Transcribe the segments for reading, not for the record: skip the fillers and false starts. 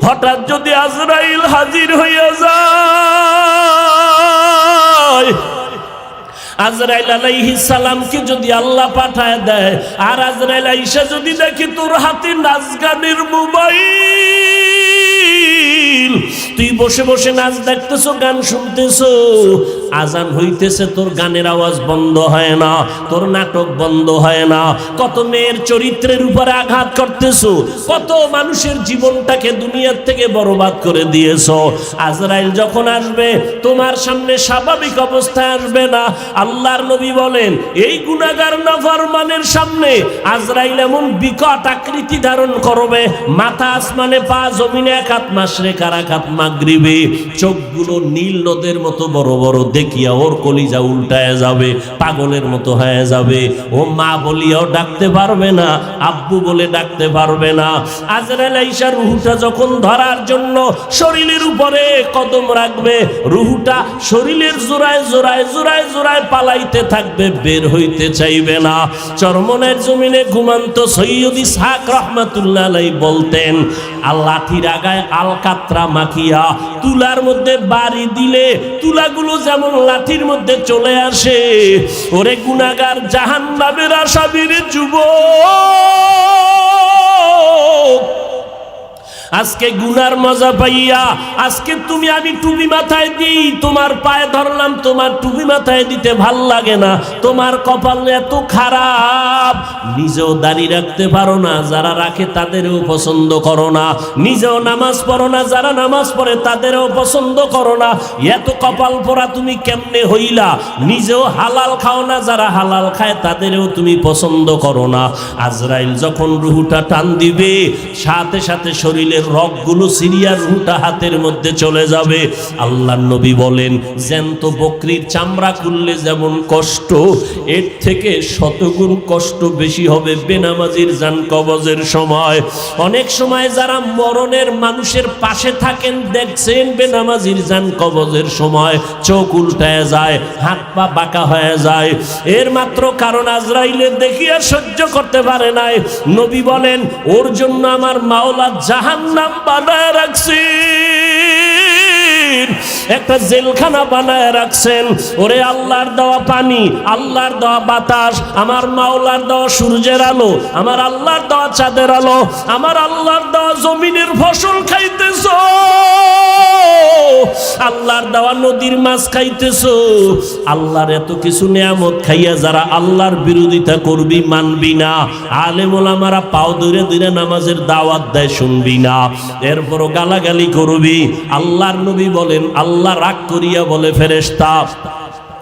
হঠাৎ যদি আজরাইল হাজির হইয়া যায়, আজরাইল আলাইহিস সালামকে যদি আল্লাহ পাঠায় দেয়, আর আজরাইল আইসা যদি দেখি তোর হাতে নাচ গানের মোবাইল, তুই বসে বসে নাচ দেখতেছো, গান শুনতেছো, আজান হইতেছে, তোর গানের আওয়াজ বন্ধ হয় না, তোর নাটক বন্ধ হয় না, কত মেয়ের চরিত্রের উপরে আঘাত করতেছো, কত মানুষের জীবনটাকে দুনিয়ার থেকে বরবাদ করে দিয়েছো। আজরাইল যখন আসবে তোমার সামনে স্বাভাবিক অবস্থায় আসবে না। আল্লাহর নবী বলেন, এই গুনাহগার নাফরমানের সামনে আজরাইল এমন বিকট আকৃতি ধারণ করবে, মাথা আসমানে, পা জমিনে, এক হাত মাশরিক আর এক হাত মাগরিবে, চোখগুলো নীল নদের মতো বড় বড়, দেখিয়া ওর কলিজা উল্টায় যাবে, পাগলের মতো হয়ে যাবে। ও মা বলিয়াও ডাকতে পারবে না, আব্বু বলে ডাকতে পারবে না। আজরাইল আইসা রুহুটা যখন ধরার জন্য শরীরের উপরে কদম রাখবে, রুহুটা শরীরের জোড়ায় জোড়ায় জোড়ায় জোড়ায় পালাইতে থাকবে, বের হইতে চাইবে না। চরমনের জমিনে ঘুমান্ত সৈয়দ ইসহাক রাহমাতুল্লাহ আলাইহি বলতেন, লাঠির আগায় আলকাতরা মাখিয়া তুলার মধ্যে বাড়ি দিলে তুলাগুলো যেমন লাঠির মধ্যে চলে আসে, ওরে গুনাহগার জাহান্নামের আসামির যুবক, আজকে গুনার মজা পাইয়া, আজকে তুমি আমি টুপি মাথায় দিই, তোমার পায়ে ধরলাম, তোমার টুপি মাথায় দিতে ভাল লাগে না, তোমার কপাল এত খারাপ, নিজেও দাড়ি রাখতে পারো না, যারা রাখে তাদেরও পছন্দ করো না, নিজেও নামাজ পড়ো না, যারা নামাজ পড়ে তাদেরও পছন্দ করো না, এত কপাল পোড়া তুমি কেমনে হইলা, নিজেও হালাল খাও না, যারা হালাল খায় তাদেরও তুমি পছন্দ করো না। আজরাইল যখন রুহুটা টান দিবে, সাথে সাথে শরীরের রগগুলো সিরিয়া রুহুটা হাতের মধ্যে চলে যাবে। আল্লাহর নবী বলেন, জ্যান্ত বকরির চামড়া খুললে যেমন কষ্ট, এর থেকে শতগুণ কষ্ট বেশি হবে বেনামাজির জান কবজের সময়। অনেক সময় যারা মরণের মানুষের পাশে থাকেন দেখছেন, বেনামাজির জান কবজের সময় চোখ উল্টায় যায়, হাত পা বাঁকা হয়ে যায়, এর মাত্র কারণ আজরাইলের দেখিয়া সহ্য করতে পারে নাই। নবী বলেন, ওর জন্য আমার মাওলা জাহান্নাম বানায় রাখছেন, একটা জেলখানা বানায় রাখছেন। ওরে আল্লাহর দেওয়া পানি, আল্লাহর দেওয়া বাতাস, আমার মাওলার দেওয়া সূর্যের আলো, আমার আল্লাহর দেওয়া চাঁদের আলো, আমার আল্লাহর দেওয়া জমিনের ফসল খাইতেছো, আল্লাহর দেওয়া নদীর মাছ খাইতেছো, আল্লাহর এত কিছু নিয়ামত খাইয়া যারা আল্লাহর বিরোধিতা করবি, মানবি না, আলেম ওলামারা পাও ধরে ধরে নামাজের দাওয়াত দেয়, শুনবি না, এরপরও গালাগালি করবি। আল্লাহর নবী বলেন, আল্লাহ রাগ করিয়া বলে, ফেরেশতা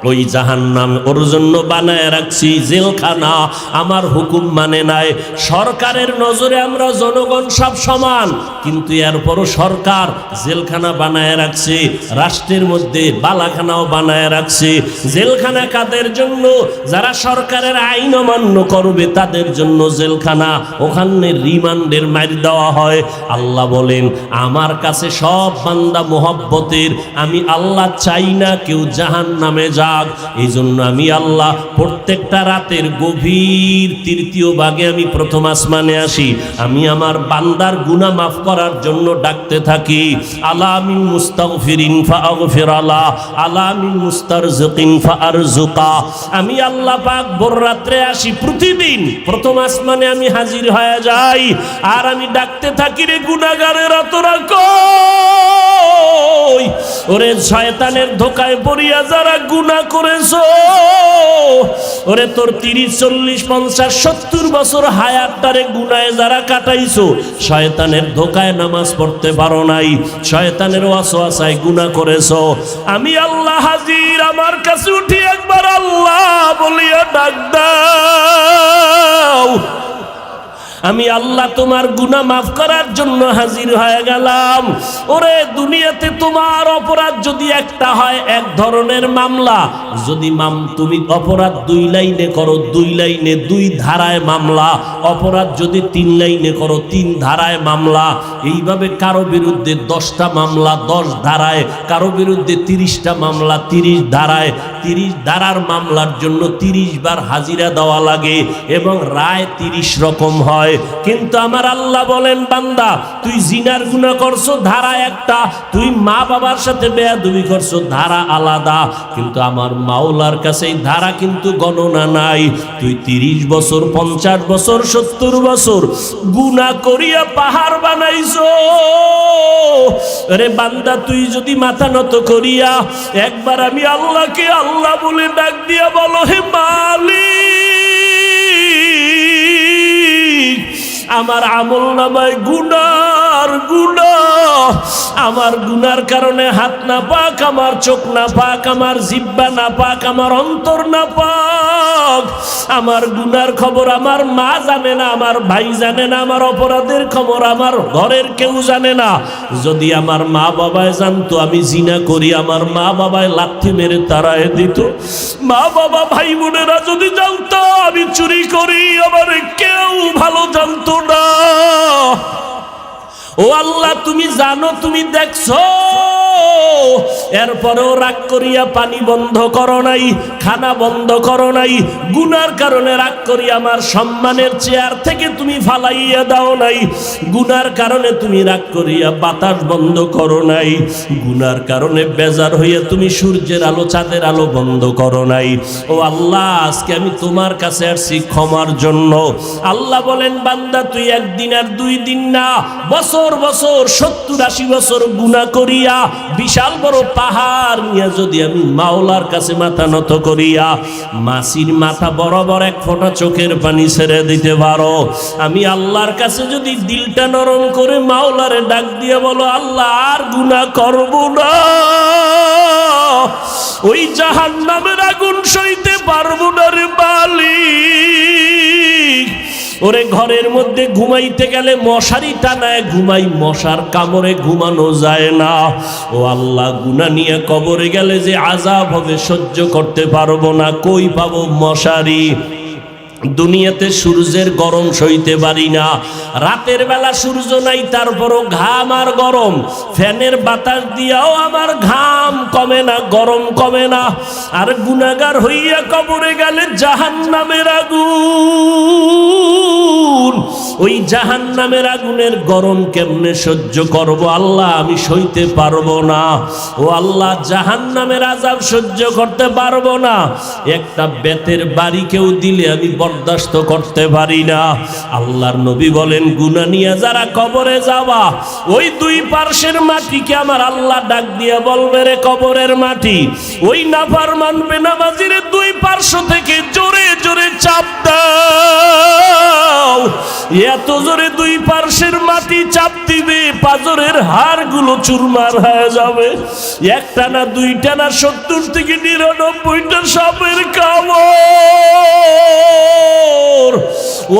ওই জাহান্নাম ওর জন্য বানায় রাখছি জেলখানা, আমার হুকুম মানে নাই। সরকারের নজরে আমরা জনগণ সব সমান, কিন্তু এরপরও সরকার জেলখানা বানায় রাখছে, রাষ্ট্রের মধ্যে বালাখানাও বানায় রাখছে। জেলখানা কাদের জন্য? যারা সরকারের আইন অমান্য করবে তাদের জন্য জেলখানা, ওখানে রিমান্ডের মার দেওয়া হয়। আল্লাহ বলেন, আমার কাছে সব বান্দা মোহব্বতের, আমি আল্লাহ চাই না কেউ জাহান্নামে যা। এই জন্য আমি আল্লাহ প্রত্যেকটা রাতের গভীর তৃতীয় ভাগে আমি প্রথম আসমানে আসি, আমি আমার বান্দার গুনাহ মাফ করার জন্য ডাকতে থাকি। আলা মিন মুস্তাগফিরিন ফাগফির আলা, আলা মিন মুস্তারজিকিন ফারজুকা। আমি আল্লাহ পাক ভোর রাত্রে আসি, প্রতিদিন প্রথম আসমানে আমি হাজির হয়ে যাই, আর আমি ডাকতে থাকি, রে গুনাহগারেরা তোরা কই? ওরে শয়তানের ধোকায় পড়িয়া যারা গুনাহ করেছো, ওরে তোর 30, 40, 50, 70 বছর হায়াতটারে গুনাহে যারা কাটাইছো, শয়তানের ধোকায় নামাজ পড়তে পারো নাই, শয়তানের ওয়াসওয়াসায় গুনাহ করেছো, আমি আল্লাহ হাজির, আমার কাছে উঠি একবার আল্লাহ বলিয়া ডাক দাও। আমি আল্লাহ তোমার গুনাহ মাফ করার জন্য হাজির হয়ে গেলাম। ওরে দুনিয়াতে তোমার অপরাধ যদি একটা হয়, এক ধরনের মামলা, যদি তুমি অপরাধ 2 লাইনে করো, 2 লাইনে 2 ধারায় মামলা, অপরাধ যদি 3 লাইনে করো, 3 ধারায় মামলা, এইভাবে কারো বিরুদ্ধে 10টা মামলা 10 ধারায়, কারো বিরুদ্ধে 30টা মামলা 30 ধারায়, 30 ধারার মামলার জন্য 30 বার হাজিরা দেওয়া লাগে এবং রায় 30 রকম হয়। কিন্তু আমার আল্লাহ বলেন, বান্দা তুই জিনার গুনাহ করছো, ধারা একটা, তুই মা বাবার সাথে বেয়াদবি করছো, ধারা আলাদা। কিন্তু আমার মাওলার কাছে এই ধারা কিন্তু গণনা নাই। তুই 30 বছর, 50 বছর, 70 বছর গুনাহ করিয়া পাহাড় বানাইছো। আরে বান্দা, তুই যদি মাথা নত করিয়া একবার আমি আল্লাহকে আল্লাহ বলে ডাক দিয়া বলো, হে মালিক, আমার আমল নামায় গুনার গুনাহ, আমার গুনার কারণে হাত না পাক, আমার চোখ না পাক, আমার জিহ্বা না পাক, আমার অন্তর না পাক। আমার গুনার খবর আমার মা জানে না, আমার ভাই জানে না, আমার অপরাধের খবর আমার ঘরের কেউ জানে না। যদি আমার মা বাবায় জানতো আমি জিনা করি, আমার মা বাবায় লাথি মেরে তাড়ায় দিত। মা বাবা ভাই বোনেরা যদি জানতো আমি চুরি করি, আমার কেউ ভালো জানতো না। ও আল্লাহ, তুমি জানো, তুমি দেখছো, এরপরেও রাগ করিয়া পানি বন্ধ করো নাই, খানা বন্ধ করো নাই। গুনার কারণে রাগ করিয়া আমার সম্মানের চেয়ার থেকে তুমি ফালাইয়া দাও নাই। গুনার কারণে তুমি রাগ করিয়া বাতাস বন্ধ করো নাই। গুনার কারণে বেজার হইয়া তুমি সূর্যের আলো, চাঁদের আলো বন্ধ করো নাই। ও আল্লাহ, আজকে আমি তোমার কাছে আসছি ক্ষমার জন্য। আল্লাহ বলেন, বান্দা তুই একদিন আর 2 দিন না, বছর বছর 70-80 বছর গুনাহ করিয়া বিশাল বড় পাহাড় নিয়ে যদি আমি মাওলার কাছে মাথা নত করিয়া মাসির মাথা বরাবর 1 ফোঁটা চোখের পানি ছেড়ে দিতে পারো, আমি আল্লাহর কাছে যদি দিলটা নরম করে মাওলারে ডাক দিয়ে বলো, আল্লাহ আর গুনাহ করব না, ওই জাহান্নামের আগুন সইতে পারবো না রে মালিক। ওরে ঘরের মধ্যে ঘুমাইতে গেলে মশারি টানায় ঘুমাই, মশার কামড়ে ঘুমানো যায় না। ও আল্লাহ, গুনাহ নিয়ে কবরে গেলে যে আযাব হবে সহ্য করতে পারবো না, কই পাবো মশারি? দুনিয়াতে সূর্যের গরম সইতে পারি না, রাতের বেলা সূর্য নাই, তারপরও ঘাম আর গরম, ফ্যানের বাতাস দিয়াও আমার ঘাম কমে না, গরম কমে না। আর গুনাহগার হইয়া কবরে গেলে জাহান্নামের আগুন, ওই জাহান্নামের আগুনের গরম কেমনে সহ্য করব আল্লাহ? আমি সইতে পারবো না। ও আল্লাহ, জাহান্নামের আযাব সহ্য করতে পারবো না। একটা বেতের বাড়ি কেউ দিলে আমি বরদাস্ত করতে পারি না। আল্লাহর নবী বলেন, গুনাহ নিয়ে যারা কবরে যাবা, ওই 2 পার্শ্বের মাটিকে আমার আল্লাহ ডাক দিয়ে বলবে, রে কবরের মাটি, ওই নাফরমান বেনামাজিরে 2 পার্শ্ব থেকে জোরে জোরে চাপ দাও। এত জোরে 2 পার্শ্বের মাটি চাপ দিবে, পাজরের হাড়গুলো চুরমার হয়ে যাবে। একটা না, 2টা না, 70 থেকে 99টা সাপের কামড়।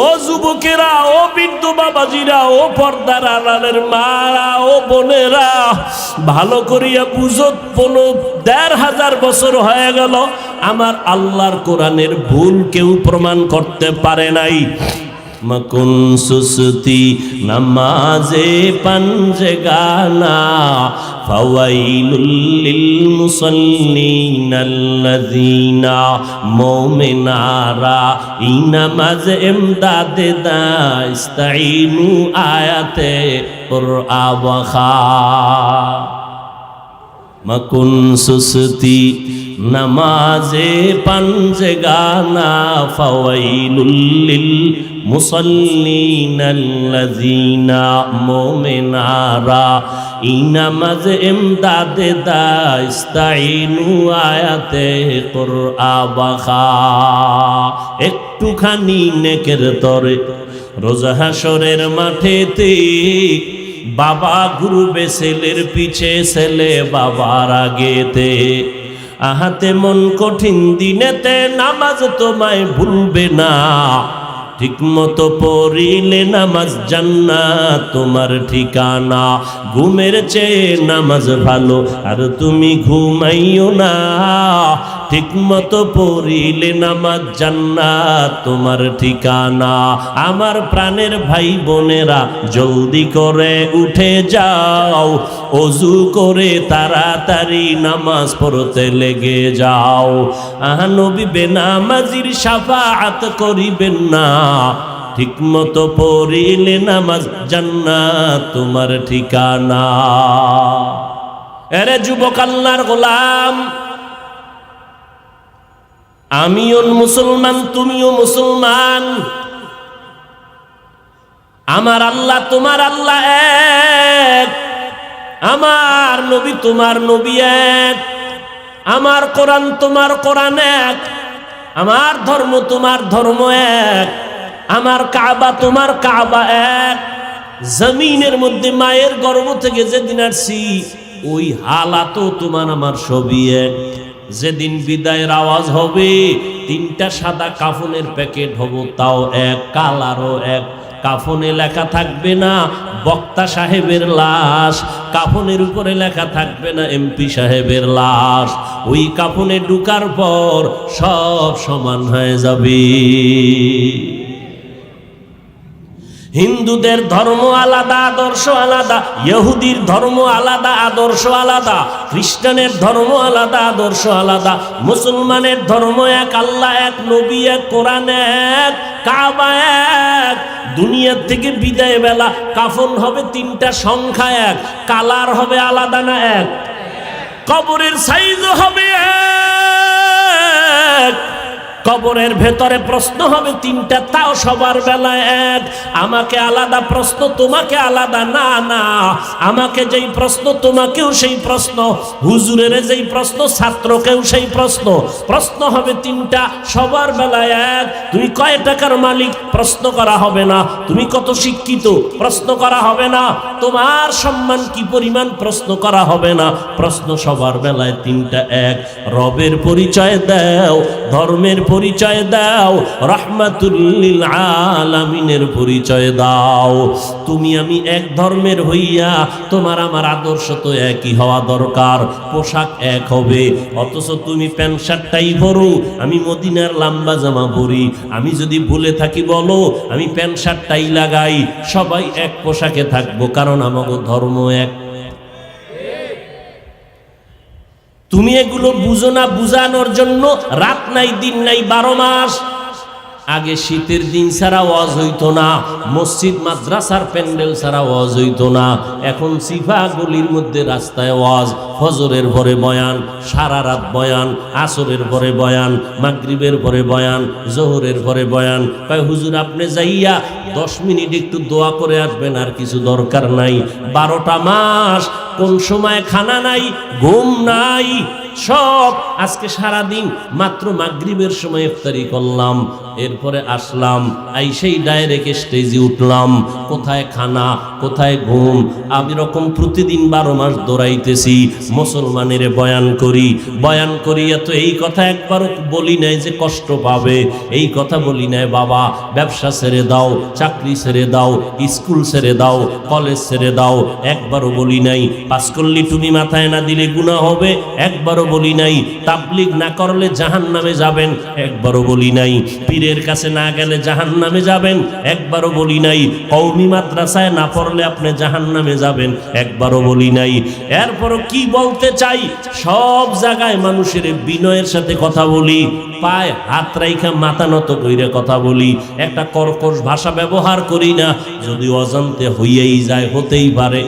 ও যুবকেরা, ও বৃদ্ধ বাবাজিরা, ও পর্দার আড়ালের মারা, ও বোনেরা, ভালো করিয়া বুঝো, 15,500 বছর হয়ে গেল আমার আল্লাহর কোরআনের ভুল কেউ প্রমাণ করতে পারে নাই। মকুন সুসতি নামাজে পঞ্জে গানা, ফাওয়াইলুল লিল মুসাল্লিনাল্লাযীনা মুমিনারা ইনামাজ ইমদাদে দা ইস্তাইনু আয়াতে কুরআওয়াখা। মকুন সুসতি নামাজে পঞ্জে গানা, ফাওয়াইলুল লিল মুসাল্লিনাল্লাযীনা মুমিনারা ইনামাজ ইমদাদে দা ইস্তাইনু আয়াতে কুরআওয়াখা। একটুখানি নেকের তরে রোজা হাসরের মাঠেতে বাবা ঘুরবে ছেলের পিছে, ছেলে বাবার আগেতে। আহাতে মন কঠিন দিনেতে নামাজ তোমায় ভুলবে না, ঠিক মতো পড়িলে নামাজ জান্নাত তোমার ঠিকানা। ঘুমের চেয়ে নামাজ ভালো, আর তুমি ঘুমাইও না, ঠিক মতো পড়িলে নামাজ জান্নাত তোমার ঠিকানা। আমার প্রাণের ভাই বোনেরা জলদি করে উঠে যাও, ওযু করে তাড়াতাড়ি নামাজ পড়তে লেগে যাও। নবী বেনামাজির শাফাআত করিবেন না, ঠিক মতো পড়িলে নামাজ জান্নাত তোমার ঠিকানা। এরে যুবক আল্লাহর গোলাম, আমিও মুসলমান, তুমিও মুসলমান। আমার আল্লাহ তোমার আল্লাহ এক, আমার নবী তোমার নবী এক, আমার কোরআন তোমার কোরআন এক, আমার ধর্ম তোমার ধর্ম এক, আমার কাবা তোমার কাবা এক। জমিনের মধ্যে মায়ের গর্ভ থেকে যেদিন আসছি ওই হালাতও তোমার আমার সবই এক। যেদিন বিদায়ের আওয়াজ হবে, তিনটা সাদা কাফনের প্যাকেট হবো, তাও এক, কালারও এক। কাফনে লেখা থাকবে না বক্তা সাহেবের লাশ, কাফনের উপরে লেখা থাকবে না এমপি সাহেবের লাশ। ওই কাফনে ঢুকার পর সব সমান হয়ে যাবে। হিন্দুদের ধর্ম আলাদা, আদর্শ আলাদা, ইহুদির ধর্ম আলাদা, আদর্শ আলাদা, খ্রিস্টানের ধর্ম আলাদা, আদর্শ আলাদা, মুসলমানের ধর্ম এক, আল্লাহ এক, নবী এক, কোরআন এক, কাবা এক। দুনিয়ার থেকে বিদায় বেলা কাফন হবে তিনটা, সংখ্যা এক, কালার হবে আলাদা না এক, কবরের সাইজও হবে এক, কবরের ভেতরে প্রশ্ন হবে তিনটা, তাও সবার বেলায় এক। আমাকে আলাদা প্রশ্ন, তোমাকে আলাদা না, না আমাকে যেই প্রশ্ন তোমাকেও সেই প্রশ্ন, হুজুরের যেই প্রশ্ন ছাত্রকেও সেই প্রশ্ন। প্রশ্ন হবে তিনটা, সবার বেলায় এক। তুমি কয় টাকার মালিক প্রশ্ন করা হবে না, তুমি কত শিক্ষিত প্রশ্ন করা হবে না, তোমার সম্মান কি পরিমাণ প্রশ্ন করা হবে না। প্রশ্ন সবার বেলায় তিনটা এক। রবের পরিচয় দাও, ধর্মের পরিচয় দাও, রাহমাতুল লিল আলামিনের পরিচয় দাও। তুমি আমি এক ধর্মের হইয়া তোমার আমার আদর্শ তো একই হওয়া দরকার, পোশাক এক হবে। অথচ তুমি প্যান্ট শার্টটাই পরো, আমি মদিনার লম্বা জামা পরি। আমি যদি ভুলে থাকি বলো, আমি প্যান্ট শার্টটাই লাগাই। সবাই এক পোশাকে থাকবো, কারণ আমাদের ধর্ম এক। তুমি এগুলো বুঝো না, বুঝানোর জন্য রাত নাই দিন নাই 12 মাস। আগে শীতের দিন ছাড়া ওয়াজ হইতো না, মসজিদ মাদ্রাসার প্যান্ডেল ছাড়া ওয়াজ হইতো না। এখন সিফা গলির মধ্যে রাস্তায় ওয়াজ, ফজরের পরে বয়ান, সারা রাত বয়ান, আসরের পরে বয়ান, মাগরিবের পরে বয়ান, জোহরের পরে বয়ান। কয় হুজুর আপনি যাইয়া 10 মিনিট একটু দোয়া করে আসবেন, আর কিছু দরকার নাই। 12টা মাস কোন সময় খানা নাই, ঘুম নাই, সব। আজকে সারা দিন মাত্র মাগরিবের সময় ইফতারি করলাম, এরপরে আসলাম, আইসেই ডাইরেক্ট স্টেজে উঠলাম। কোথায় খানা, কোথায় ঘুম? আমি রকম প্রতিদিন 12 মাস দৌড়াইতেছি, মুসলমানের বয়ান করি। বয়ান করিয়া তো এই কথা একবারও বলি নাই যে কষ্ট পাবে, এই কথা বলি নাই বাবা ব্যবসা ছেড়ে দাও, চাকরি ছেড়ে দাও, স্কুল ছেড়ে দাও, কলেজ ছেড়ে দাও, একবারও বলি নাই। পাঁচকল্লি টুনি মাথায় না দিলে গুনাহ হবে, একবারও বলি নাই। তাবলীগ না করলে জাহান্নামে যাবেন, একবারও বলি নাই। পীরের কাছে না গেলে জাহান্নামে যাবেন, একবারও বলি নাই। কওমি মাদ্রাসায় না পড়লে আপনি জাহান্নামে যাবেন, একবারও বলি নাই। এরপরও কি বলতে চাই, সব জায়গায় মানুষের বিনয়ের সাথে কথা বলি, পায়ে হাত রাইখা মাথা নত কইরে কথা বলি, একটা কর্কশ ভাষা ব্যবহার করি না। যদি অজান্তে হইয়াই যায়, হতেই পারে,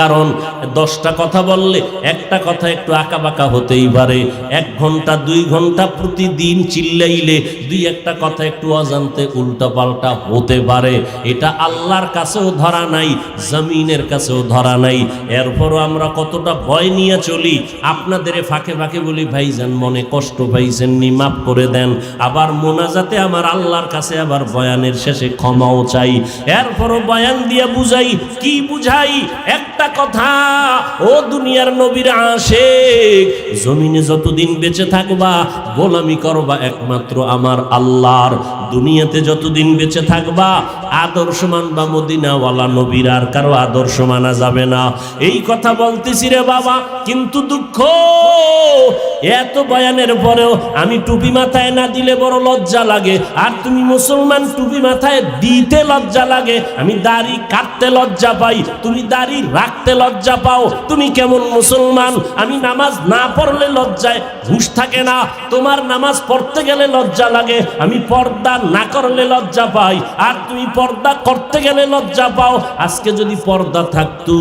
কারণ 10টা কথা বললে একটা কথা একটু আঁকা বাঁকা হতেই পারে। 1 ঘন্টা 2 ঘন্টা প্রতিদিন চিল্লাইলে 2-1টা কথা একটু অজান্তে উল্টা পাল্টা হতে পারে। এটা আল্লাহর কাছেও ধরা নাই, জমিনের কাছেও ধরা নাই। এরপরও আমরা কতটা ভয় নিয়ে চলি। আপনাদের ফাঁকে ফাঁকে বলি, ভাইজান মনে কষ্ট পাইছেন নি, মাফ করে দেন। আবার মোনাজাতে আমার আল্লাহর কাছে আবার বয়ানের শেষে ক্ষমাও চাই। এরপরও বয়ান দিয়ে বুঝাই, কি বুঝাই? একটা কথা, ও দুনিয়ার নবীর আশিক, জমিনে যতদিন বেঁচে থাকবা গোলামি করবা একমাত্র আমার আল্লাহর। দুনিয়াতে যতদিন বেঁচে থাকবা আদর্শ মানবা মদিনাওয়ালা নবীর, আর কারো আদর্শ মানা যাবে না। এই কথা বলতেছি রে বাবা, কিন্তু দুঃখ এত বয়ানের পরেও আমি টুপি মাথায় না দিলে বড় লজ্জা লাগে। আর তুমি মুসলমান, টুপি মাথায় দিতে লজ্জা লাগে, আমি দাড়ি কাটতে লজ্জা পাই, তুমি দাড়ি রাখতে লজ্জা পাও। তুমি কেমন মুসলমান? আমি নামাজ না পড়লে লজ্জায় হুঁশ থাকে না, তোমার নামাজ পড়তে গেলে লজ্জা লাগে, আমি পর্দা না করলে লজ্জা পাই, আর তুমি পর্দা করতে গেলে লজ্জা পাও। আজকে যদি পর্দা থাকতো,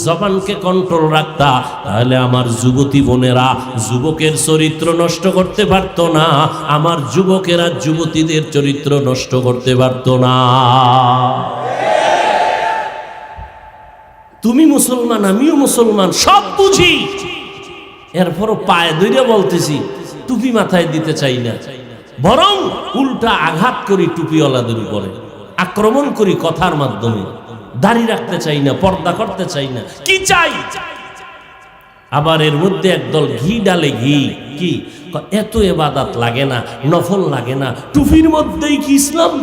জবানকে কন্ট্রোল রাখতা, তাহলে আমার যুবতী বোনেরা যুবকের চরিত্র নষ্ট করতে পারতো না, আমার যুবকেরা যুবতীদের চরিত্র নষ্ট করতে পারতো না। তুমি মুসলমান, আমিও মুসলমান, সব বুঝি, এরপরও পায়ে ধরে বলতেছি টুপি মাথায় দিতে চাই না, বরং উল্টা আঘাত করি টুপিওয়ালাদের উপরে, আক্রমণ করি কথার মাধ্যমে। দাড়ি রাখতে চাই না, পর্দা করতে চাই না, কি চাই? আবার এর মধ্যে একদল ঘি ডালে, ঘি কি এত ইবাদত লাগে না, নফল লাগে না, টুপির মধ্যেই কি ইসলাম,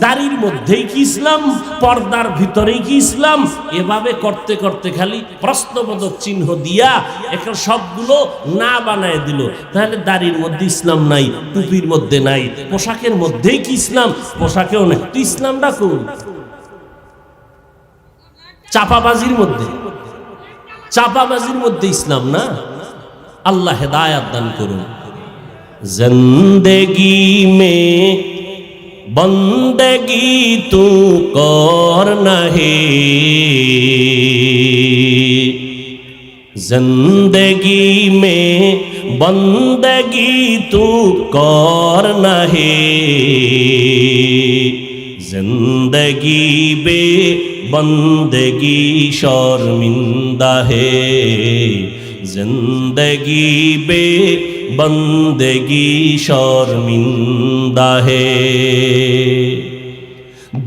দাড়ির মধ্যেই কি ইসলাম, পর্দার ভিতরেই কি ইসলাম? এভাবে করতে করতে খালি প্রশ্নবোধক চিহ্ন দিয়া এখন সবগুলো না বানায় দিল। তাহলে দাড়ির মধ্যে ইসলাম নাই, টুপির মধ্যে নাই, পোশাকের মধ্যেই কি ইসলাম, পোশাকেও নাই। তো ইসলামটা কোন? চাপাবাজির মধ্যে, চাপাবাজির মধ্যে ইসলাম না। আল্লাহ হেদায়াত দান করুন। জিন্দেগি মে বন্দেগি তু করনা হে, जिंदगी में बंदगी तू करना है, जिंदगी बे बंदगी शर्मिंदा है, जिंदगी बे बंदगी शर्मिंदा है।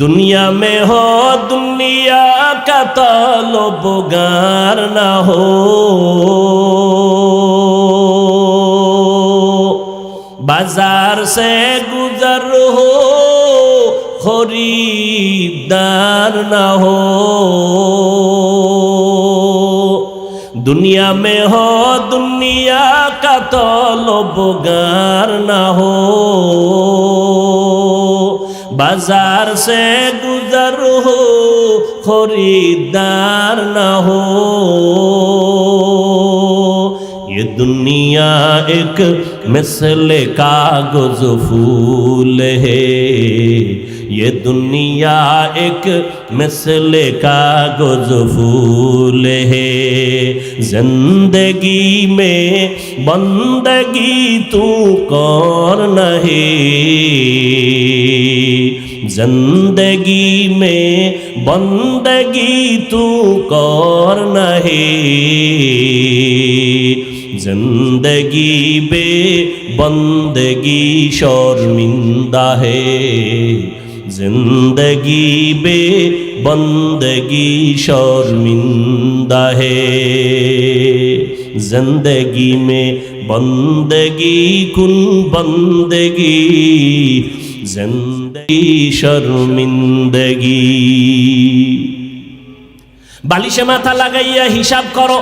दुनिया में हो दुनिया का तलबगार ना हो, बाजार से गुजर हो खरीदार ना हो, दुनिया में हो दुनिया का तलबगार ना हो, बाजार से गुजर हो खरीदार ना हो। ये दुनिया एक मिसले कागज फूल है, ये दुनिया एक मिसले कागज फूल है, जिंदगी में बंदगी तू करना है, जिंदगी में बंदगी तू करना है, जिंदगी बे बंदगी शर्मिंदा है, जिंदगी बे बंदगी शर्मिंदा है, जिंदगी में बंदगी कुन बंदगी, जिंदगी शर्मिंदगी। बालिशे माथा लागाइया हिसाब करो,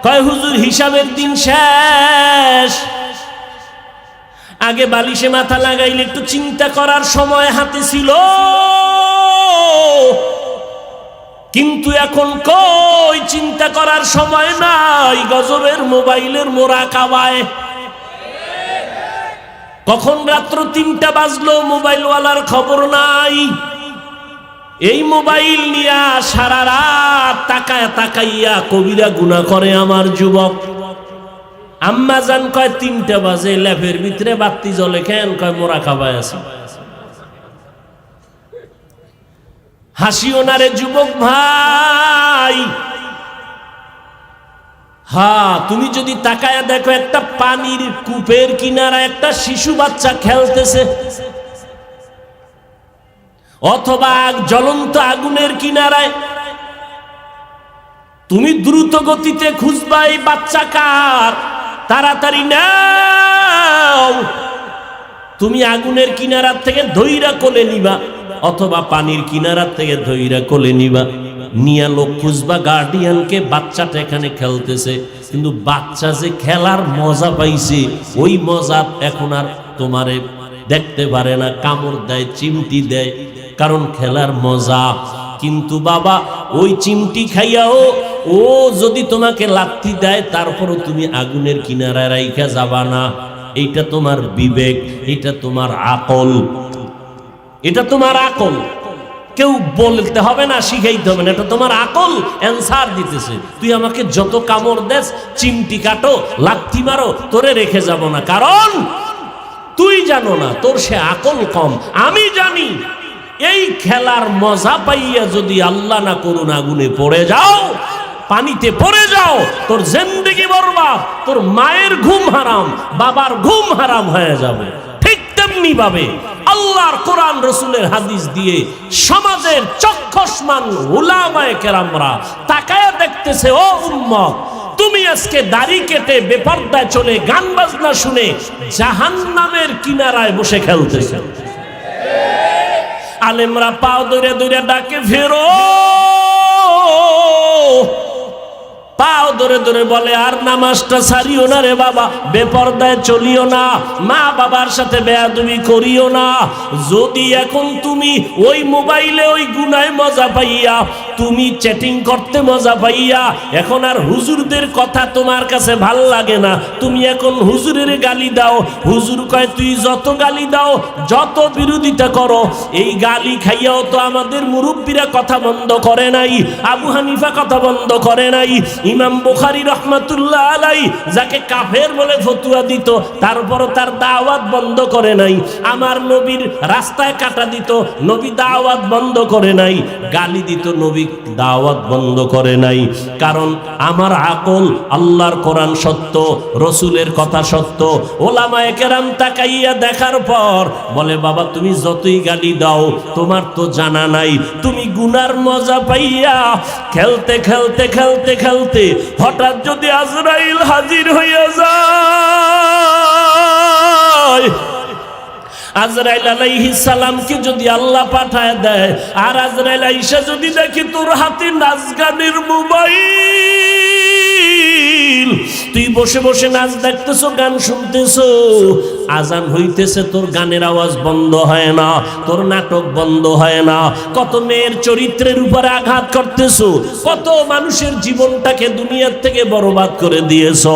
कय हुजूर हिसाबेर दिन शेष। आगे बालिशे माथा लागाइले एकटु चिंता करार समय हाते छिलो, किन्तु एखन कई चिंता करार समय नाई, गजबेर मोबाइलेर मोराकाबाय। कखन रात्र 3टा बाजलो मोबाइलवालार खबर नाई। এই মোবাইল নিয়া সারা রাত তাকায় তাকাইয়া কবিরা গুনাহ করে আমার যুবক। আম্মা জান কয় 3টা বাজে, ল্যাপের ভিতরে বাতি জ্বলে কেন? কয় মোরাকাবায় আছে। হাসিও না রে যুবক ভাই। হ্যাঁ, তুমি যদি তাকায়া দেখো একটা পানির কূপের কিনারা একটা শিশু বাচ্চা খেলতেছে, অথবা জ্বলন্ত আগুনের কিনারায়, তুমি দ্রুত গতিতে খুঁজবা এই বাচ্চা কার, তাড়াতাড়ি নাও। তুমি আগুনের কিনারার থেকে ধইরা কোলে নিবা, অথবা পানির কিনারার থেকে ধইরা কোলে নিবা, নিয়া লোক খুঁজবা গার্ডিয়ানকে। বাচ্চাটা এখানে খেলতেছে, কিন্তু বাচ্চা যে খেলার মজা পাইছে ওই মজা এখন আর তোমারে দেখতে পারে না, কামড় দেয়, চিমটি দেয়, কারণ খেলার মজা। কিন্তু বাবা ওই চিমটি খাইয়াও ও যদি তোমাকে লাথি দেয়, তারপরও তুমি আগুনের কিনারায় রাইখা যাবা না। এইটা তোমার বিবেক, এটা তোমার আকল, এটা তোমার আকল। কেউ বলতে হবে না, শিখাইতে হবে না, এটা তোমার আকল অ্যান্সার দিতেছে। তুই আমাকে যত কামড় দেস, চিমটি কাটো, লাথি মারো, তোরে রেখে যাব না, কারণ তুই জানো না, তোর সে আকল কম। আমি জানি এই খেলার মজা পাইয়া যদি আল্লাহ না করুন আগুনে পড়ে যাও, পানিতে পড়ে যাও, তোর জিন্দেগি বরবাদ, তোর মায়ের ঘুম হারাম, বাবার ঘুম হারাম হয়ে যাবে। ঠিক তেমনি ভাবে আল্লাহর কোরআন রসুলের হাদিস দিয়ে সমাজের চক্ষুষ্মান উলামায়ে কেরামরা তাকায়া দেখতেছে, ও উম্মত, তুমি আজকে দাড়ি কেটে বেপরদায় চলে গান বাজনা শুনে জাহান্নামের কিনারায় বসে খেলতেছে। আলেমরা পাও ধরে ধরে ডাকে, ফেরো, পাও ধরে ধরে বলে, আর নামাজটা ছাড়িও না রে বাবা, বেপরদায় চলিও না, মা বাবার সাথে বেয়াদবি করিও না। যদি এখন তুমি ওই মোবাইলে ওই গুনায় মজা পাইয়া, তুমি চ্যাটিং করতে মজা পাইয়া এখন আর হুজুরদের কথা তোমার কাছে ভাল লাগে না, তুমি এখন হুজুরের গালি দাও। হুজুর কয় তুই যত গালি দাও, যত বিরোধিতা করো, এই গালি খাইয়াও তো আমাদের মুরব্বীরা কথা বন্ধ করে নাই, আবু হানিফা কথা বন্ধ করে নাই, ইমাম বুখারী রহমাতুল্লাহ আলাই যাকে কাফের বলে ফতুয়া দিত, তারপরও তার দাওয়াত বন্ধ করে নাই। আমার নবীর রাস্তায় কাটা দিত, নবী দাওয়াত বন্ধ করে নাই। গালি দিত, নবী দাওয়াত বন্ধ করে নাই। কারণ আমার আকল, আল্লাহর কোরআন সত্য, রসুলের কথা সত্য। ওলামায়ে কেরাম তাকাইয়া দেখার পর বলে, বাবা তুমি যতই গালি দাও, তোমার তো জানা নাই, তুমি গুনার মজা পাইয়া খেলতে খেলতে খেলতে খেলতে হঠাৎ যদি আজরাইল হাজির হইয়া যায়, আজরাইল আলাইহিস সালামকে যদি আল্লাহ পাঠায় দেয়, আর আজরাইল আইসা যদি দেখে তোর হাতে নাচ গানের মোবাইল, তুই বসে বসে নাচ দেখতেছো, গান শুনতেছো, আজান হইতেছে, তোর গানের আওয়াজ বন্ধ হয় না, তোর নাটক বন্ধ হয় না, কত মেয়ের চরিত্রের উপরে আঘাত করতেছো, কত মানুষের জীবনটাকে দুনিয়ার থেকে বরবাদ করে দিয়েছো।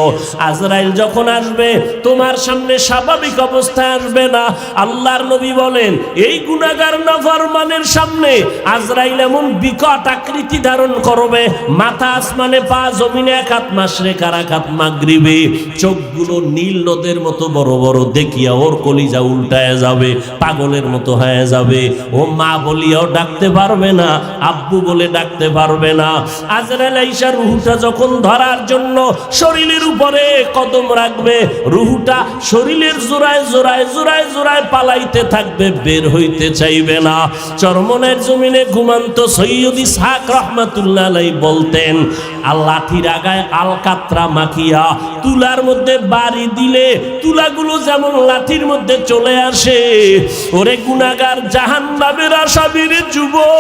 আজরাইল যখন আসবে, তোমার সামনে স্বাভাবিক অবস্থায় আসবে না। আল্লাহর নবী বলেন, এই গুনাহগার নাফরমানের সামনে আজরাইল এমন বিকট আকৃতি ধারণ করবে, মাথা আসমানে, পা জমিনে, এক হাত মাশরিক আর এক হাত মাগরিবে, চোখগুলো নীল নদের মতো বড় বড়, দেখিয়া ওর কলিজা উল্টায় যাবে, পাগলের মতো হয়ে যাবে। ও মা বলিয়াও ডাকতে পারবে না, আব্বু বলে ডাকতে পারবে না। আজরাইল আইসা রুহুটা যখন ধরার জন্য শরীরের উপরে কদম রাখবে, রুহুটা শরীরের জোড়ায় জোড়ায় জোড়ায় জোড়ায় পালাইতে থাকবে, বের হইতে চাইবে না। চরমনের জমিনে ঘুমান্ত সৈয়দ ইসহাক রহমাতুল্লাহ আলাইহি বলতেন, লাঠির আগায় আলকাতরা মাখিয়া তুলার মধ্যে বাড়ি দিলে তুলাগুলো যেমন লাঠির মধ্যে চলে আসে, ওরে গুনাহগার জাহান্নামের আসামির যুবক,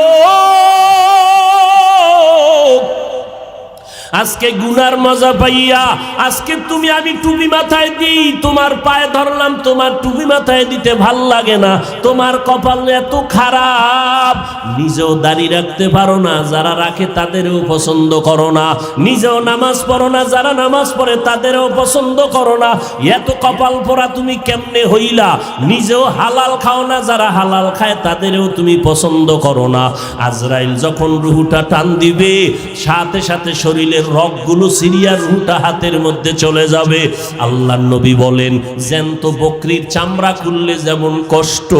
আজকে গুনার মজা পাইয়া, আজকে তুমি আমি টুপি মাথায় দিই, তোমার পায়ে ধরলাম, তোমার টুপি মাথায় দিতে ভাল লাগে না, তোমার কপাল এত খারাপ, নিজেও দাড়ি রাখতে পারো না, যারা রাখে তাদেরও পছন্দ করো না, নিজেও নামাজ পড়ো না, যারা নামাজ পড়ে তাদেরও পছন্দ করো না, এত কপাল পরা তুমি কেমনে হইলা, নিজেও হালাল খাও না, যারা হালাল খায় তাদেরও তুমি পছন্দ করো না। আজরাইল যখন রুহুটা টান দিবে, সাথে সাথে শরীরে রগগুলো সিরিয়ার রুহুটা হাতের মধ্যে চলে যাবে। আল্লাহর নবী বলেন, জ্যান্ত বকরির চামড়া খুললে যেমন কষ্ট,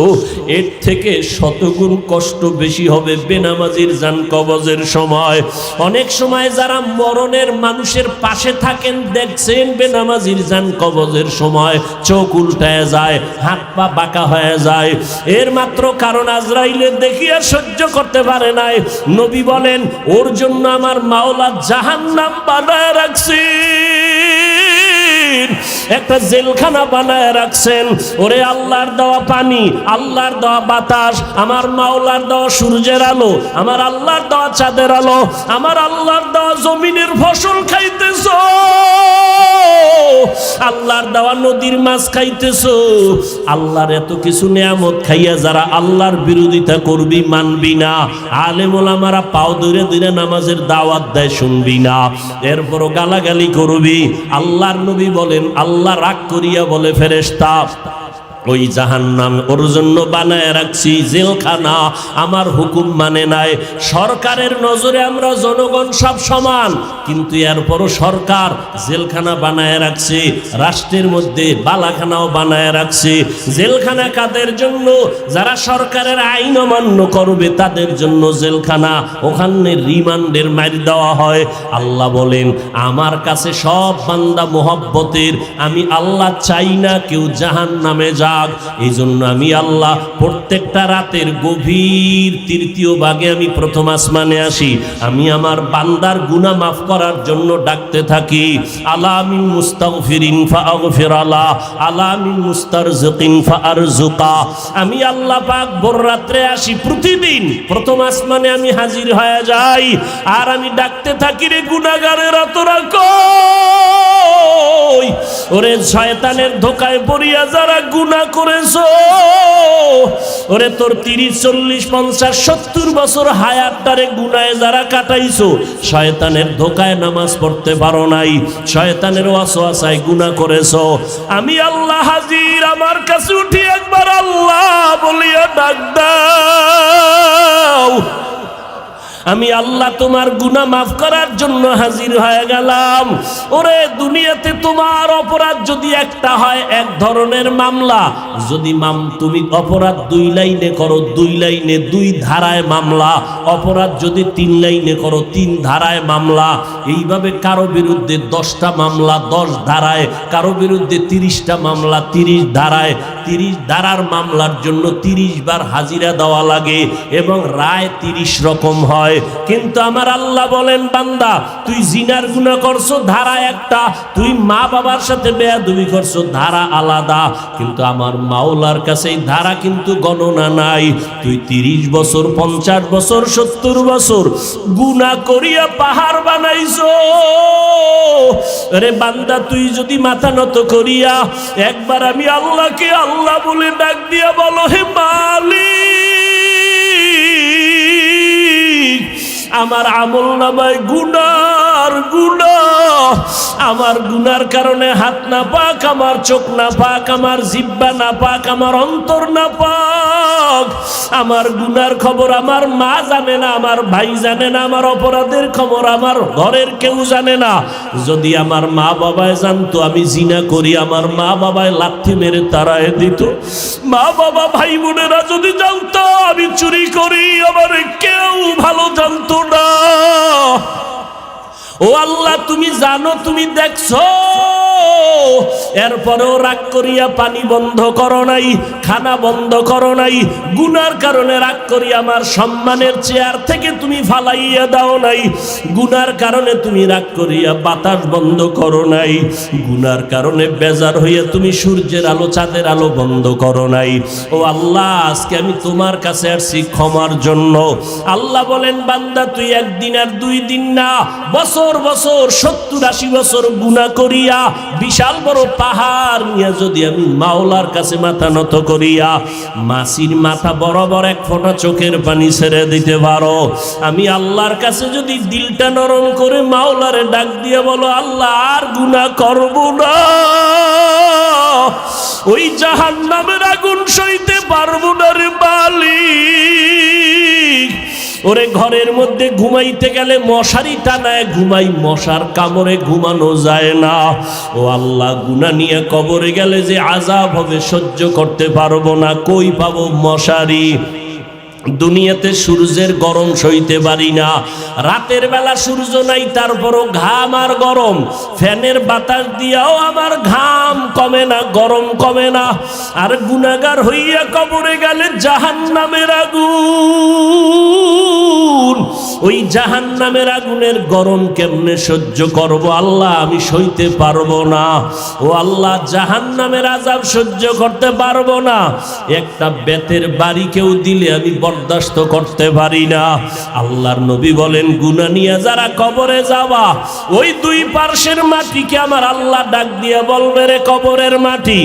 এর থেকে শতগুণ কষ্ট বেশি হবে বেনামাজির জান কবজের সময়। অনেক সময় যারা মরণের মানুষের পাশে থাকেন, দেখছেন বেনামাজির জান কবজের সময় চোখ উল্টায় যায়, হাত পা বাঁকা হয়ে যায়, এর মাত্র কারণ আজরাইলের দেখিয়া সহ্য করতে পারে নাই। নবী বলেন, ওর জন্য আমার মাওলা জাহান্নাম বানায় রাখছি। দিন একটা জেলখানা বানায় রাখছেন। ওরে আল্লাহর দেওয়া পানি, আল্লাহর দেওয়া বাতাস, আমার মাওলার দেওয়া সূর্যের আলো, আমার আল্লাহর দেওয়া চাঁদের আলো, আমার আল্লাহর দেওয়া জমিনের ফসল খাইতেছো, আল্লাহর দেওয়া নদীর মাছ খাইতেছো। আল্লাহর এত কিছু নিয়ামত খাইয়া যারা আল্লাহর বিরোধিতা করবি, মানবি না, আলেম ওলামারা পাও ধরে ধরে নামাজের দাওয়াত দেয়, শুনবি না, এরপরও গালাগালি করবি। আল্লাহর নবী বলেন, আল্লাহ রাগ করিয়া বলে ফেরেশতা, ওই জাহান্নাম ওর জন্য বানায় রাখছি জেলখানা, আমার হুকুম মানে নাই। সরকারের নজরে আমরা জনগণ সব সমান, কিন্তু এরপরও সরকার জেলখানা বানায় রাখছে, রাষ্ট্রের মধ্যে বালাখানাও বানায় রাখছে। জেলখানা কাদের জন্য? যারা সরকারের আইন অমান্য করবে তাদের জন্য জেলখানা, ওখানে রিমান্ডের মার দেওয়া হয়। আল্লাহ বলেন, আমার কাছে সব বান্দা মোহব্বতের, আমি আল্লাহ চাই না কেউ জাহান্নামে যাক। এই জন্য আমি আল্লাহ প্রত্যেকটা রাতের গভীর তৃতীয় ভাগে আমি প্রথম আসমানে আসি, আমি আমার বান্দার গুনাহ মাফ করার জন্য ডাকতে থাকি। আলা মিন মুস্তাগফিরিন ফাগফির আলা, আলা মিন মুস্তারজিকিন ফারজুকা। আমি আল্লাহ পাক ভোর রাত্রে আসি, প্রতিদিন প্রথম আসমানে আমি হাজির হয়ে যাই, আর আমি ডাকতে থাকি, রে গুনাহগারেরা তোরা কই? ওরে শয়তানের ধোকায় পড়িয়া যারা গুনাহ করেছো, ওরে তোর 30, 40, 50, 70 বছর হায়াতটারে গুনাহে যারা কাটাইছো, শয়তানের ধোকায় নামাজ পড়তে পারো নাই, শয়তানের ওয়াসওয়াসায় গুনাহ করেছো, আমি আল্লাহ হাজির, আমার কাছে উঠি একবার আল্লাহ বলিয়া ডাক দাও। আমি আল্লাহ তোমার গুনাহ মাফ করার জন্য হাজির হয়ে গেলাম। ওরে দুনিয়াতে তোমার অপরাধ যদি একটা হয়, এক ধরনের মামলা, যদি তুমি অপরাধ 2 লাইনে করো, 2 লাইনে 2 ধারায় মামলা, অপরাধ যদি 3 লাইনে করো, 3 ধারায় মামলা। এইভাবে কারো বিরুদ্ধে 10টা মামলা 10 ধারায়, কারো বিরুদ্ধে 30টা মামলা 30 ধারায়। 30 ধারার মামলার জন্য 30 বার হাজিরা দেওয়া লাগে এবং রায় 30 রকম হয়। কিন্তু আমার আল্লাহ বলেন, বান্দা তুই জিনার গুনাহ করছো, ধারা একটা, তুই মা বাবার সাথে বেয়াদবি করছো, ধারা আলাদা। কিন্তু আমার মাওলার কাছে এই ধারা কিন্তু গণনা নাই। তুই 30 বছর 50 বছর 70 বছর গুনাহ করিয়া পাহাড় বানাইছো। আরে বান্দা, তুই যদি মাথা নত করিয়া একবার আমি আল্লাহকে আল্লাহ বলে ডাক দিয়া বলো, হে মালিক, আমার আমল নামায় গুনার গুনাহ, আমার গুনার কারণে হাত না পাক, আমার চোখ না পাক, আমার জিহ্বা না পাক, আমার অন্তর না পাক। আমার গুনার খবর আমার মা জানে না, আমার ভাই জানে না, আমার অপরাধের খবর আমার ঘরের কেউ জানে না। যদি আমার মা বাবায় জানতো আমি জিনা করি, আমার মা বাবায় লাথি মেরে তাড়ায় দিত। মা বাবা ভাই বোনেরা যদি জানতো আমি চুরি করি, আমার কেউ ভালো জানতো না। ও আল্লাহ, তুমি জানো, তুমি দেখছো, এরপরেও রাগ করিয়া পানি বন্ধ করো নাই, খানা বন্ধ করো নাই। গুনার কারণে রাগ করিয়া আমার সম্মানের চেয়ার থেকে তুমি ফালাইয়া দাও নাই। গুনার কারণে তুমি রাগ করিয়া বাতাস বন্ধ করো নাই। গুনার কারণে বেজার হইয়া তুমি সূর্যের আলো চাঁদের আলো বন্ধ করো নাই। ও আল্লাহ, আজকে আমি তোমার কাছে আসছি ক্ষমার জন্য। আল্লাহ বলেন, বান্দা তুই একদিন আর 2 দিন না, বছর বছর 70-80 বছর গুনাহ করিয়া বিশাল বড় পাহাড় নিয়ে যদি আমি মাওলার কাছে মাথা নত করিয়া মাসির মাথা বরাবর 1 ফোঁটা চোখের পানি ছেড়ে দিতে পারো, আমি আল্লাহর কাছে যদি দিলটা নরম করে মাওলারে ডাক দিয়ে বলো, আল্লাহ আর গুনাহ করব না, ওই জাহান্নামের আগুন সইতে পারবো না রে মালিক। ওরে ঘরের মধ্যে ঘুমাইতে গেলে মশারি টানায় ঘুমাই, মশার কামড়ে ঘুমানো যায় না। ও আল্লাহ, গুনাহ নিয়ে কবরে গেলে যে আযাব হবে সহ্য করতে পারবো না, কই পাবো মশারি? দুনিয়াতে সূর্যের গরম সইতে পারি না, রাতের বেলা সূর্য নাই তারপরও ঘাম আর গরম, ফ্যানের বাতাস দিয়াও আমার ঘাম কমে না, গরম কমে না। আর গুনাহগার হইয়া কবরে গেলে জাহান্নামের আগুন, ওই জাহান্নামের আগুনের গরম কেমনে সহ্য করব আল্লাহ, আমি সইতে পারবো না। ও আল্লাহ, জাহান্নামের আযাব সহ্য করতে পারবো না। একটা বেতের বাড়ি কেউ দিলে আমি বরদাস্ত করতে পারি না। আল্লাহর নবী বলেন, গুনাহ নিয়ে যারা কবরে যাওয়া, ওই দুই পার্শ্বের মাটিকে আমার আল্লাহ ডাক দিয়ে বলবে, রে কবরের মাটি,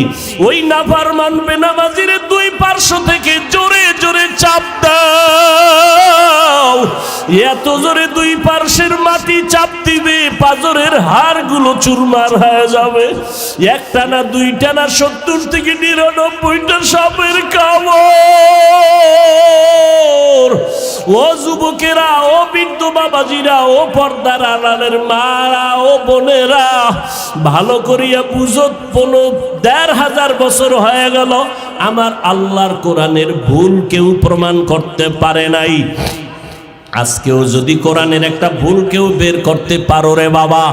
ওই নাফরমান বেনামাজির দুই পার্শ্ব থেকে জোরে জোরে চাপ দাও। এত জোরে দুই পার্শ্বের মাটি চাপ দিবে, পাজরের হাড়গুলো চুরমার হয়ে যাবে। একটা না, দুইটা না, 70 থেকে 99টা সাপের কামড়। ও যুবকেরা, ও বৃদ্ধ বাবাজিরা, ও পর্দার আড়ালের মারা, ও বোনেরা, ভালো করিয়া বুঝো, 15,500 বছর হয়ে গেল আমার আল্লাহর কোরআনের ভুল কেউ প্রমাণ করতে পারে নাই। আজকেও যদি কোরআনের একটা ভুল কেউ বের করতে পারো রে বাবা,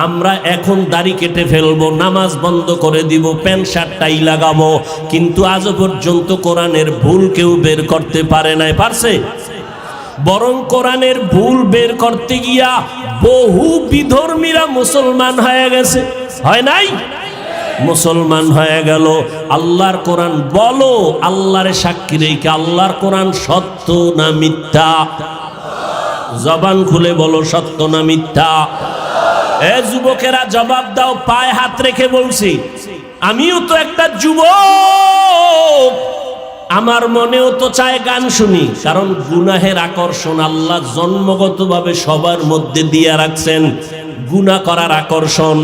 আমরা এখন দাড়ি কেটে ফেলবো, নামাজ বন্ধ করে দিব, প্যান্ট শার্ট টাই লাগাবো, কিন্তু আজও পর্যন্ত কোরআনের ভুল কেউ বের করতে পারে নাই। পারছে? বরং কোরআনের ভুল বের করতে গিয়া বহু বিধর্মীরা মুসলমান হয়ে গেছে, হয় নাই? মুসলমান হয়ে গেল। আল্লাহর কোরআন বলো, আল্লাহর সাক্ষী রেখে, আল্লাহর কোরআন সত্য না মিথ্যা? জবান খুলে বলো, সত্য না মিথ্যা? এ যুবকেরা জবাব দাও, পায়ে হাত রেখে বলছি, আমিও তো একটা যুবক, আমার মনেও তো চায় গান শুনি, কারণ গুনাহের আকর্ষণ আল্লাহ জন্মগতভাবে সবার মধ্যে দিয়ে রাখছেন। গুনাহ করার আকর্ষণ,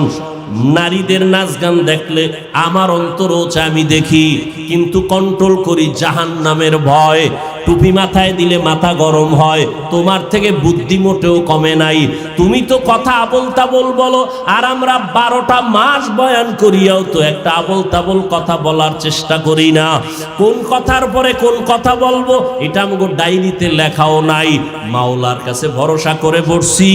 নারীদের নাচ গান দেখলে আমার অন্তরও চায় আমি দেখি, কিন্তু কন্ট্রোল করি জাহান্নামের ভয়। টুপি মাথায় দিলে মাথা গরম হয়, তোমার থেকে বুদ্ধি মোটেও কমে নাই। তুমি তো কথা আবল তাবল বলো, আর আমরা 12টা মাস বয়ান করিয়াও তো একটা আবল তাবল কথা বলার চেষ্টা করি না। কোন কথার পরে কোন কথা বলবো এটা আমাকে ডায়েরিতে লেখাও নাই। মাওলার কাছে ভরসা করে পড়ছি,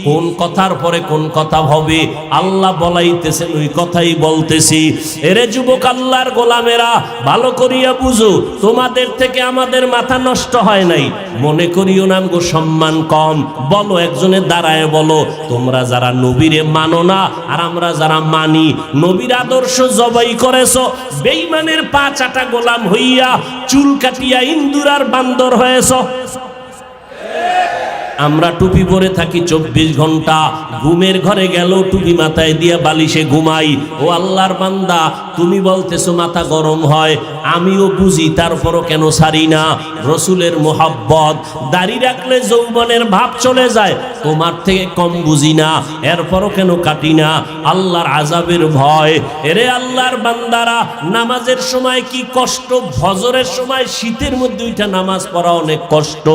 কোন কথার পরে কোন কথা হবে আল্লাহ বলাইতেছেন, ওই কথাই বলতেছি। এরে যুবক, আল্লাহর গোলামেরা, ভালো করিয়া বুঝো, তোমাদের থেকে আমাদের মাথা নষ্ট হয় নাই। মনে করিও না গো সম্মান কম। বলো, একজনের দাঁড়ায় বলো, তোমরা যারা নবীরে মানো না আর আমরা যারা মানি, নবীর আদর্শ জবাই করেছো, বেঈমানের পা চাটা গোলাম হইয়া চুল কাটিয়া ইন্দুর আর বান্দর হয়েছো। আমরা টুপি পরে থাকি 24 ঘন্টা, ঘুমের ঘরে গেল টুপি মাথায় দিয়া বালিশে ঘুমাই। ও আল্লাহর বান্দা, তুমি বলতেছো মাথা গরম হয়, আমিও বুঝি, তারপরও কেন ছাড়ি না? রসুলের মোহাব্বত, দাড়ি রাখলে যৌবনের ভাব চলে যায়, তোমার থেকে কম বুঝি না, এরপরও কেন কাটি না? আল্লাহর আযাবের ভয়। এরে আল্লাহর বান্দারা, নামাজের সময় কি কষ্ট, ফজরের সময় শীতের মধ্যে উঠা নামাজ পড়া অনেক কষ্ট,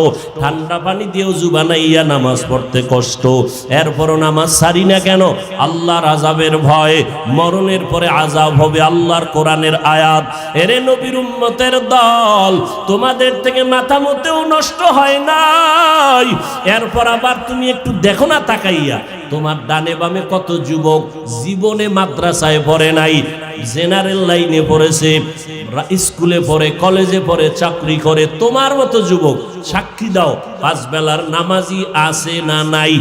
ঠান্ডা পানি দিয়েও জুবান ইয়া নামাজ পড়তে কষ্ট, এরপরও নামাজ ছাড়ি না কেন? আল্লাহর আযাবের ভয়। মরণের পরে আযাব হবে, আল্লাহর কোরআনের আয়াত। এরে নবীর উম্মতের দল, তোমাদের থেকে মাথা মতেও নষ্ট হয় নাই। এরপর আবার তুমি একটু দেখো না তাকাইয়া, তোমার ডানে বামে কত যুবক জীবনে মাদ্রাসায় পড়ে নাই, জেনারেল লাইনে পড়েছে, স্কুলে পড়ে, কলেজে পড়ে, চাকরি করে। তোমার মতো যুবক, সাক্ষী দাও, 5 বেলার নামাজি আছে না নাই?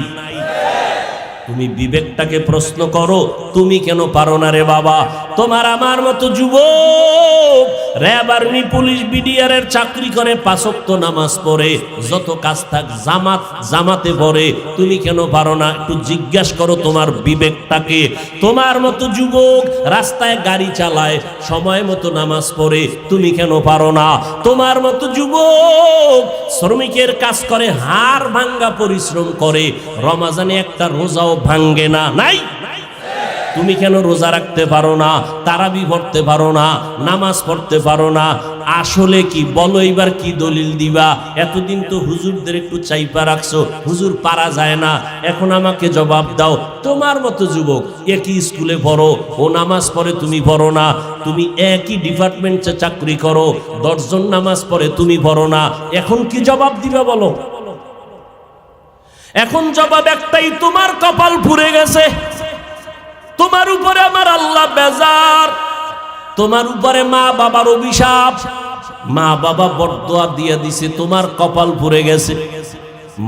তুমি বিবেকটাকে প্রশ্ন করো, তুমি কেন পারো না রে বাবা? তোমার আমার মতো যুবক র্যাব, আর্মি, পুলিশ, বিডিআর এর চাকরি করে, 5 ওয়াক্ত নামাজ পড়ে, যত কাজ থাক জামাতে পড়ে, তুমি কেন পারো না? একটু জিজ্ঞাসা করো তোমার বিবেকটাকে। তোমার মতো যুবক রাস্তায় গাড়ি চালায়, সময় মতো নামাজ পড়ে, তুমি কেন পারো না? তোমার মতো যুবক শ্রমিকের কাজ করে, হাড় ভাঙ্গা পরিশ্রম করে, রমাজানে একটা রোজাও ভাঙ্গে না, নাই? তুমি কেন রোজা রাখতে পারো না? তারাবি পড়তে পারো না? নামাজ পড়তে পারো না? আসলে কি বলো, এইবার কি দলিল দিবা? এতদিন তো হুজুরদের একটু চাইপা রাখছো, হুজুর পারা যায় না, এখন আমাকে জবাব দাও। তোমার মতো যুবক একই স্কুলে পড়ো, ও নামাজ পড়ে তুমি পড়ো না, তুমি একই ডিপার্টমেন্টে চাকরি করো, 10 জন নামাজ পড়ে তুমি পড়ো না, এখন কি জবাব দিবা বলো? এখন জবাব একটাই, তোমার কপাল পুড়ে গেছে, তোমার উপরে আমার আল্লাহ বেজার, তোমার উপরে মা বাবার অভিশাপ, মা বাবা বরদোয়া দিয়ে দিছে, তোমার কপাল পুড়ে গেছে।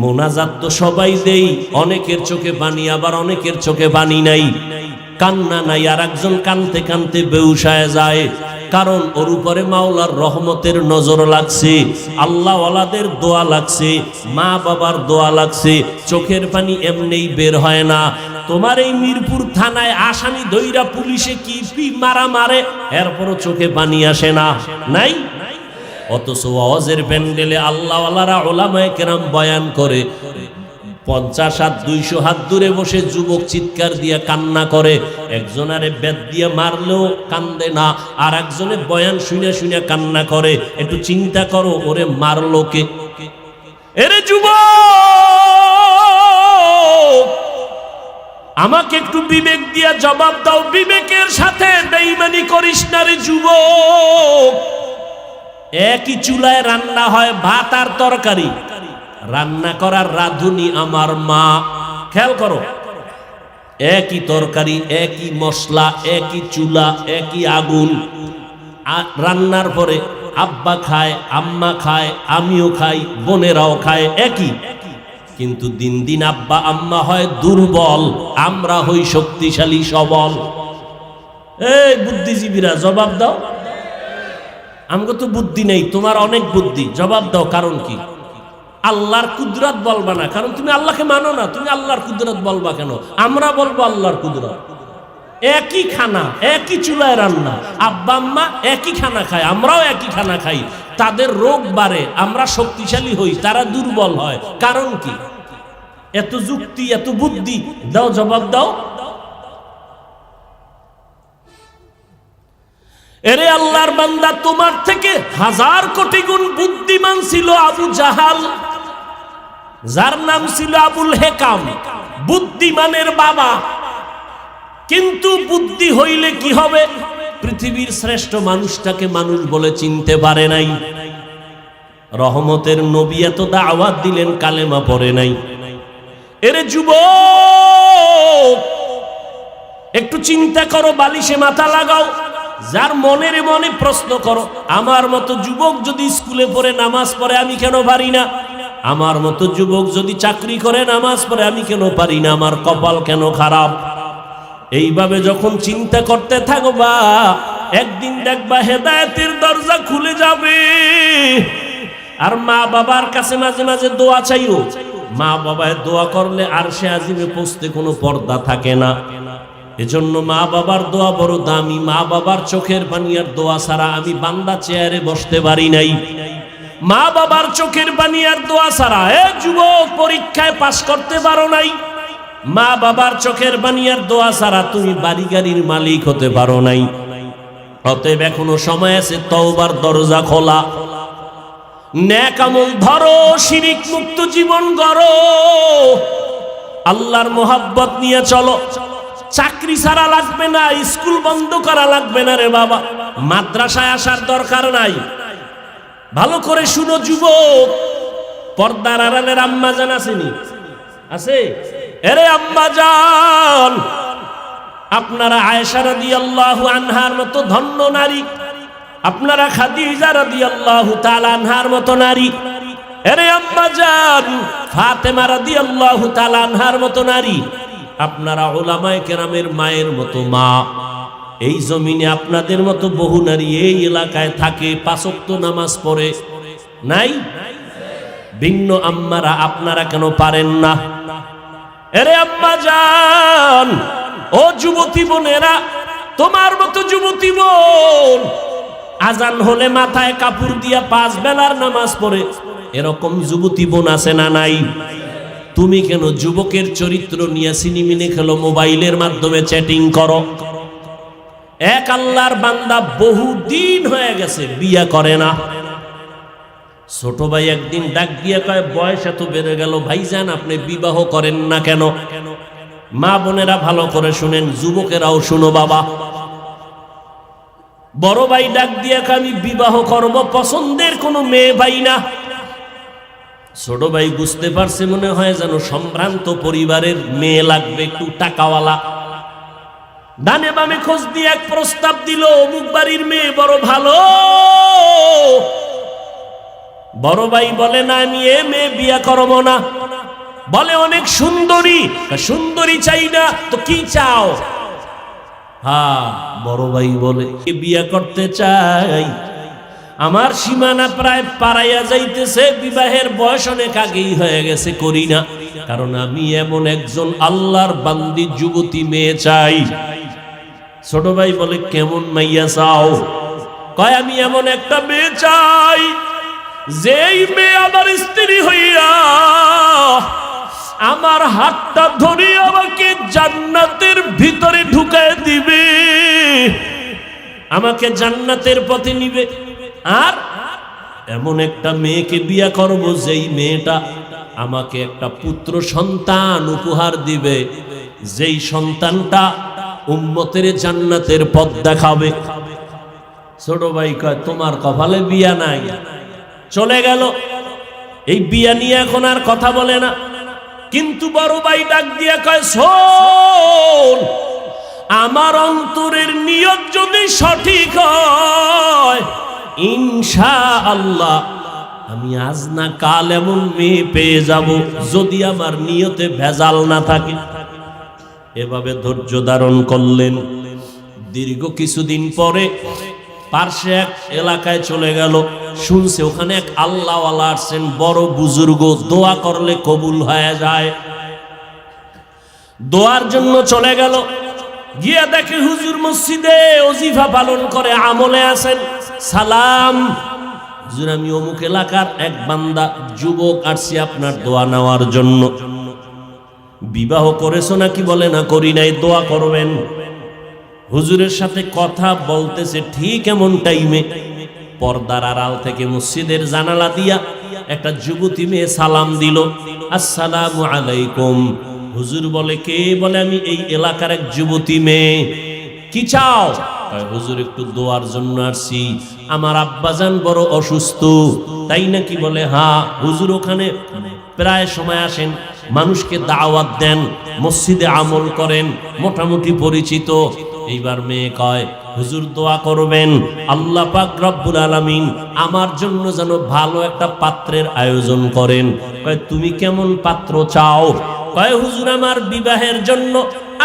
মোনাজাত তো সবাই দেই, অনেকের চোখে পানি, আবার অনেকের চোখে পানি নাই, কান্না নাই, আর একজন কানতে কানতে বেউসায় যায়, কারণ ওর উপরে মাওলার রহমতের নজর লাগছে, আল্লাহ ওয়ালাদের দোয়া লাগছে, মা বাবার দোয়া লাগছে, চোখের পানি এমনিই বের হয় না। তোমার এই মিরপুর থানায় আসামি দইরা পুলিশে কি মারা মারে, এরপরও চোখে পানি আসে না, নাই? অথচ ওয়াজের প্যান্ডেলে আল্লাহওয়ালারা ওলামায়ে কেরাম বয়ান করে, 50 হাত 200 হাত দূরে বসে যুবক চিৎকার দিয়ে কান্না করে, একজনারে বেত দিয়ে মারলেও কান্দে না, আর একজনে বয়ান শুনে শুনে কান্না করে। একটু চিন্তা করো, ওরে মারলো কে? এরে যুবক, আমাকে একটু বিবেক দিয়ে জবাব দাও, বিবেকের সাথে বেঈমানি করিস না রে যুবক। একই চুলায় রান্না হয় ভাত আর তরকারি, রান্না করার রাঁধুনি আমার মা, খেয়াল করো, একই তরকারি, একই মশলা, একই চুলা, একই আগুন, রান্নার পরে আব্বা খায়, আম্মা খায়, আমিও খাই, বোনেরাও খায় একই, কিন্তু দিন দিন আব্বা আম্মা হয় দুর্বল, আমরা হই শক্তিশালী সবল। এই বুদ্ধিজীবীরা জবাব দাও, আমাকে তো বুদ্ধি নেই, তোমার অনেক বুদ্ধি, জবাব দাও কারণ কি? আল্লাহর কুদরত বলবা না, কারণ তুমি আল্লাহকে মানো না, তুমি আল্লাহর কুদরত বলবা কেন? আমরা বলবো আল্লাহর কুদরত। একই খানা, একই চুলায় রান্না, আব্বা আম্মা একই খানা খায়, আমরাও একই খানা খাই, তাদের রোগ বাড়ে, আমরা শক্তিশালী হই, তারা দুর্বল হয়, কারণ কি? এত যুক্তি, এত বুদ্ধি, দাও জবাব দাও। এরে আল্লাহর বান্দা, তোমার থেকে 1000 কোটি গুণ বুদ্ধিমান ছিল আবু জাহাল, যার নাম ছিল আবুল হেকাম, বুদ্ধিমানের বাবা। কিন্তু বুদ্ধি হইলে কি হবে? পৃথিবীর শ্রেষ্ঠ মানুষটাকে মানুষ বলে চিনতে পারে নাই। রহমতের নবী এত দাওয়াত দিলেন, কালেমা পড়ে নাই। এরে যুবক, একটু চিন্তা করো, বালিশে মাথা লাগাও, যার মনের মনে প্রশ্ন করো, আমার মতো যুবক যদি স্কুলে পড়ে নামাজ পড়ে আমি কেন পারি না? আমার মতো যুবক যদি চাকরি করে নামাজ পড়ে আমি কেন পারি না? আমার কপাল কেন খারাপ? এইভাবে যখন চিন্তা করতে থাকবা, একদিন দেখবা হেদায়েতের দরজা খুলে যাবে। আর মা বাবার কাছে মাঝে মাঝে দোয়া চাইও, মা বাবায় দোয়া করলে আরশে আজিমে পৌঁছতে কোনো পর্দা থাকে না। এজন্য মা বাবার দোয়া বড় দামি। মা বাবার চোখের পানি আর দোয়া ছাড়া আমি বান্দা চেয়ারে বসতে পারি নাই। মা বাবার চোখের পানি আর দোয়া ছাড়া যুবক পরীক্ষায় পাস করতে পারো নাই। মা বাবার চোখের পানি আর দোয়া ছাড়া তুমি বাড়ি গাড়ির মালিক হতে পারো নাই। অতএব এখনো সময় আছে, তওবার দরজা খোলা, নেক আমল ধরো, শিরিক মুক্ত জীবন গড়ো, আল্লাহর মোহাব্বত নিয়ে চলো। চাকরি ছাড়া লাগবে না, স্কুল বন্ধ করা লাগবে না রে বাবা, মাদ্রাসায় আসার দরকার নাই। ভালো করে শুনো যুবক, পর্দার আড়ালের আম্মা জান আসেনি? আছে? এরে আম্মা জান, আপনারা আয়েশা রাদিয়াল্লাহু আনহার মতো ধন্য নারী, আপনারা খাদিজা রাদিয়াল্লাহু তাআলা আনহার মতো নারী, এরে আম্মা জান ফাতেমা রাদিয়াল্লাহু তাআলা আনহার মতো নারী, আপনারা উলামায়ে কেরামের মায়ের মতো মা। এই জমিনে আপনাদের মতো বহু নারী এই এলাকায় থাকে, 5 ওয়াক্ত নামাজ পড়ে, নাই? ভিন্ন আম্মারা আপনারা কেন পারেন না? এরে আম্মা জান, ও যুবতী বোনেরা, তোমার মতো যুবতী বোন আজান হলে মাথায় কাপড় দিয়া 5 বেলার নামাজ পড়ে, এরকম যুবতী বোন আছে না নাই? তুমি কেন যুবকের চরিত্র নিয়ে সিনেমিনে খেলো, মোবাইলের মাধ্যমে চ্যাটিং করো? এক আল্লাহর বান্দা বহুদিন হয়ে গেছে বিয়া করে না। ছোট ভাই একদিন ডাক দিয়ে কয়, বয়স এত বেড়ে গেল ভাইজান, আপনি বিবাহ করেন না কেন? মা বোনেরা ভালো করে শুনেন, যুবকেরাও শুনো বাবা। বড় ভাই ডাক দিয়ে কয়, আমি বিবাহ করব, পছন্দের কোনো মেয়ে পাই না। ছোট ভাই বুঝতে পারছে মনে হয় যেন সম্ভ্রান্ত পরিবারের মেয়ে লাগবে, একটু টাকাওয়ালা। ডানে বামে খোঁজ দিয়ে এক প্রস্তাব দিল, অমুক বাড়ির মেয়ে বড় ভালো। বড় ভাই বলে, না আমি এ মেয়ে বিয়া করব না। বলে অনেক সুন্দরী। সুন্দরী চাই না তো কি চাও? হ্যাঁ, বড় ভাই বলে বিয়া করতে চাই, আমার সীমানা প্রায় পারাইয়া যাইতেছে, বিবাহের বয়স অনেক আগেই হয়ে গেছে, করি না, কারণ আমি এমন একজন আল্লাহর বান্দি যুবতী মেয়ে চাই। ছোট ভাই বলে, কেমন মাইয়া চাও? কয়, আমি এমন একটা মেয়ে চাই যেই মেয়ে আমার স্ত্রী হইয়া আমার হাতটা ধরে আমাকে জান্নাতের ভিতরে ঢুকায় দিবে, আমাকে জান্নাতের পথে নিবে। আর এমন একটা মেয়েকে বিয়া করব যেই মেয়েটা আমাকে একটা পুত্র সন্তান উপহার দিবে, যেই সন্তানটা উম্মতের জান্নাতের পথ দেখাবে। ছোট ভাই কয়, তোমার কপালে বিয়া নাই। চলে গেল। এই বিয়া নিয়ে এখন আর কথা বলে না। কিন্তু বড় ভাই ডাক দিয়ে কয়, শোন, আমার অন্তরের নিয়ত যদি সঠিক হয়, ইনশাআল্লাহ আমি আজ না কাল এমন মেয়ে পেয়ে যাব, যদি আমার নিয়তে ভেজাল না থাকে। এভাবে ধৈর্য ধারণ করলেন। দীর্ঘ কিছুদিন পরে পার্শ্বে এক এলাকায় চলে গেল, শুনছে ওখানে এক আল্লাহওয়ালা আসছেন, বড় বুজুর্গ, দোয়া করলে কবুল হয়ে যায়। দোয়ার জন্য চলে গেল। গিয়ে দেখে হুজুর মসজিদে ওজিফা পালন করে, আমলে আছেন। সালাম, হুজুর আমি অমুক এলাকার এক বান্দা যুবক, আসছি আপনার দোয়া নেওয়ার জন্য। বিবাহ করেছো নাকি? বলে না, করি নাই, দোয়া করবেন। হুজুরের সাথে কথা বলতেছে, ঠিক এমন টাইমে পর্দার আড়াল থেকে মসজিদের জানালা দিয়া একটা যুবতী মেয়ে সালাম দিল, আসসালামু আলাইকুম। হুজুর বলে, কে? বলে, আমি এই এলাকার এক যুবতী মেয়ে। কি চাও? হুজুর একটু দোয়ার জন্য আসছি, আমার আব্বাজান বড় অসুস্থ। তাই নাকি? বলে, হ্যাঁ। হুজুর ওখানে প্রায় সময় আসেন, মানুষকে দাওয়াত দেন, মসজিদে আমল করেন, মোটামুটি পরিচিত। এইবার মেয়ে কয়, হুজুর দোয়া করবেন, আল্লাহ পাক রব্বুল আলামিন আমার জন্য যেন ভালো একটা পাত্রের আয়োজন করেন। কয়, তুমি কেমন পাত্র চাও? কয়, হুজুর আমার বিবাহের জন্য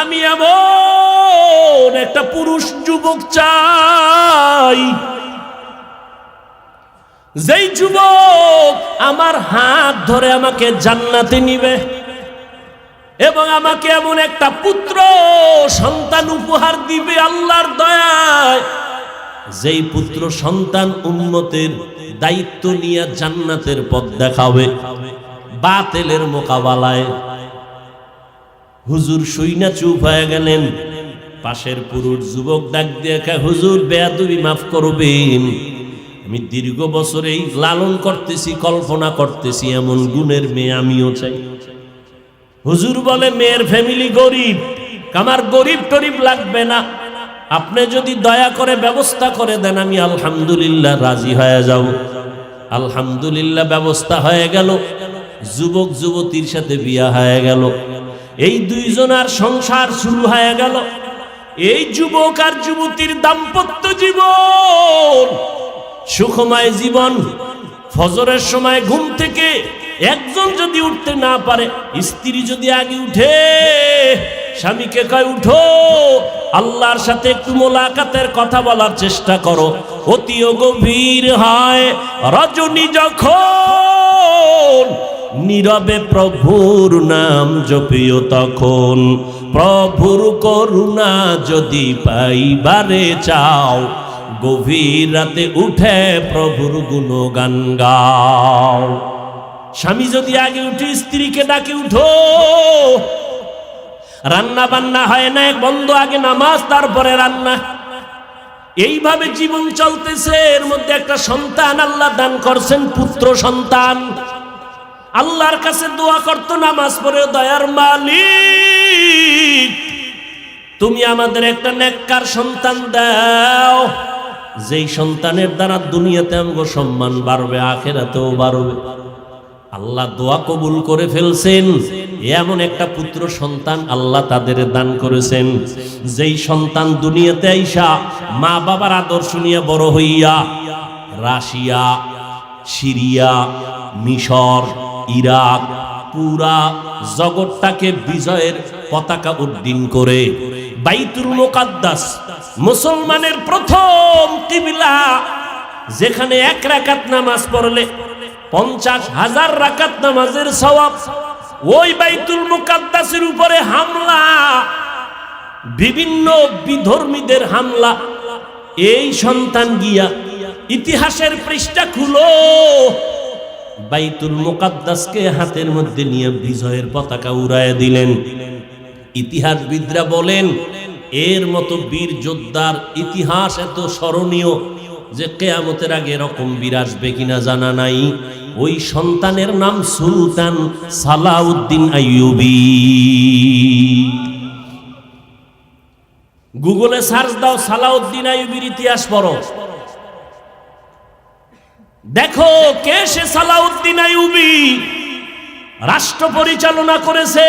আমি এমন একটা পুরুষ যুবক চাই, যেই যুবক আমার হাত ধরে আমাকে জান্নাতে নিবে এবং আমাকে এমন একটা পুত্র সন্তান উপহার দিবে আল্লাহর দয়ায়, যেই পুত্র সন্তান উম্মতের দায়িত্ব নিয়ে জান্নাতের পথ দেখাবে বাতিলের মোকাবেলায়। হুজুর শুইনা চুপ হয়ে গেলেন। পাশের পুরুষ যুবক ডাক দিয়ে কয়, হুজুর বেয়াদবি মাফ করবেন, আমি দীর্ঘ বছর এই লালন করতেছি, কল্পনা করতেছি এমন গুণের মেয়ে আমিও চাই। হুজুর বলে, মেয়ের ফ্যামিলি গরিব, আমার গরিব টরিব লাগবে না, আপনি যদি দয়া করে ব্যবস্থা করে দেন আমি আলহামদুলিল্লাহ রাজি হয়ে যাব। আলহামদুলিল্লাহ ব্যবস্থা হয়ে গেল, যুবক যুবতীর সাথে বিয়া হয়ে গেল। এই দুইজনার সংসার শুরু হয়ে গেল। এই যুবক আর যুবতীর দাম্পত্য জীবন সুখময় জীবন। ফজরের সময় ঘুম থেকে একজন যদি উঠতে না পারে, স্ত্রী যদি আগে উঠে, স্বামীকে কয়, উঠো, আল্লাহর সাথে একটু মোলাকাতের কথা বলার চেষ্টা করো। অতিও গভীর হয় রজনী যখন, নীরবে প্রভুর নাম জপিও তখন। প্রভুর করুণা যদি পাইবারে চাও, গভীর রাতে উঠে প্রভুর গুণগান গাও। স্বামী যদি আগে উঠে স্ত্রীকে ডাকে, উঠো, রান্না বান্না হয় না, এক বন্ধ, আগে নামাজ তারপরে রান্না। এইভাবে জীবন চলতেছে। এর মধ্যে একটা সন্তান আল্লাহ দান করছেন, পুত্র সন্তান। আল্লাহর কাছে দোয়া করতো নামাজ পড়ে, দয়ার মালিক তুমি আমাদের একটা নেককার সন্তান দাও, যেই সন্তানের দ্বারা দুনিয়াতে আমগো সম্মান বাড়বে, আখিরাতেও বাড়বে। আল্লাহ দোয়া কবুল করে ফেলছেন। এমন একটা পুত্র সন্তান আল্লাহ তাদের দান করেছেন, যেই সন্তান দুনিয়াতে আইসা মা বাবার আদর্শ নিয়ে বড় হইয়া রাশিয়া, সিরিয়া, মিশর, ইরাক পুরা জগৎটাকে বিজয়ের পতাকা উড্ডীন করে বাইতুল মুকাদ্দাস মুসলমানের প্রথম কিবলা, যেখানে এক রাকাত নামাজ পড়লে 50,000 রাকাত নামাজের সওয়াব। ওই বাইতুল মুকাদ্দাসের উপরে হামলা, বিভিন্ন বিধর্মীদের হামলা। এই সন্তান গিয়া ইতিহাসের পৃষ্ঠা খুলো, বাইতুল মুকাদ্দাসকে হাতের মধ্যে নিয়ে বিজয়ের পতাকা উড়াইয়া দিলেন। ইতিহাসবিদরা বলেন এর মতো বীর যোদ্ধার ইতিহাস এত স্মরণীয় যে কিয়ামতের আগে এরকম বীর আসবে কিনা জানা নাই। ওই সন্তানের নাম সুলতান সালাউদ্দিন আইয়ুবী। গুগলে সার্চ দাও, সালাউদ্দিন আইয়ুবীর ইতিহাস পড়ো, দেখো কে সে সালাউদ্দিন আইয়ুবী। রাষ্ট্র পরিচালনা করেছে,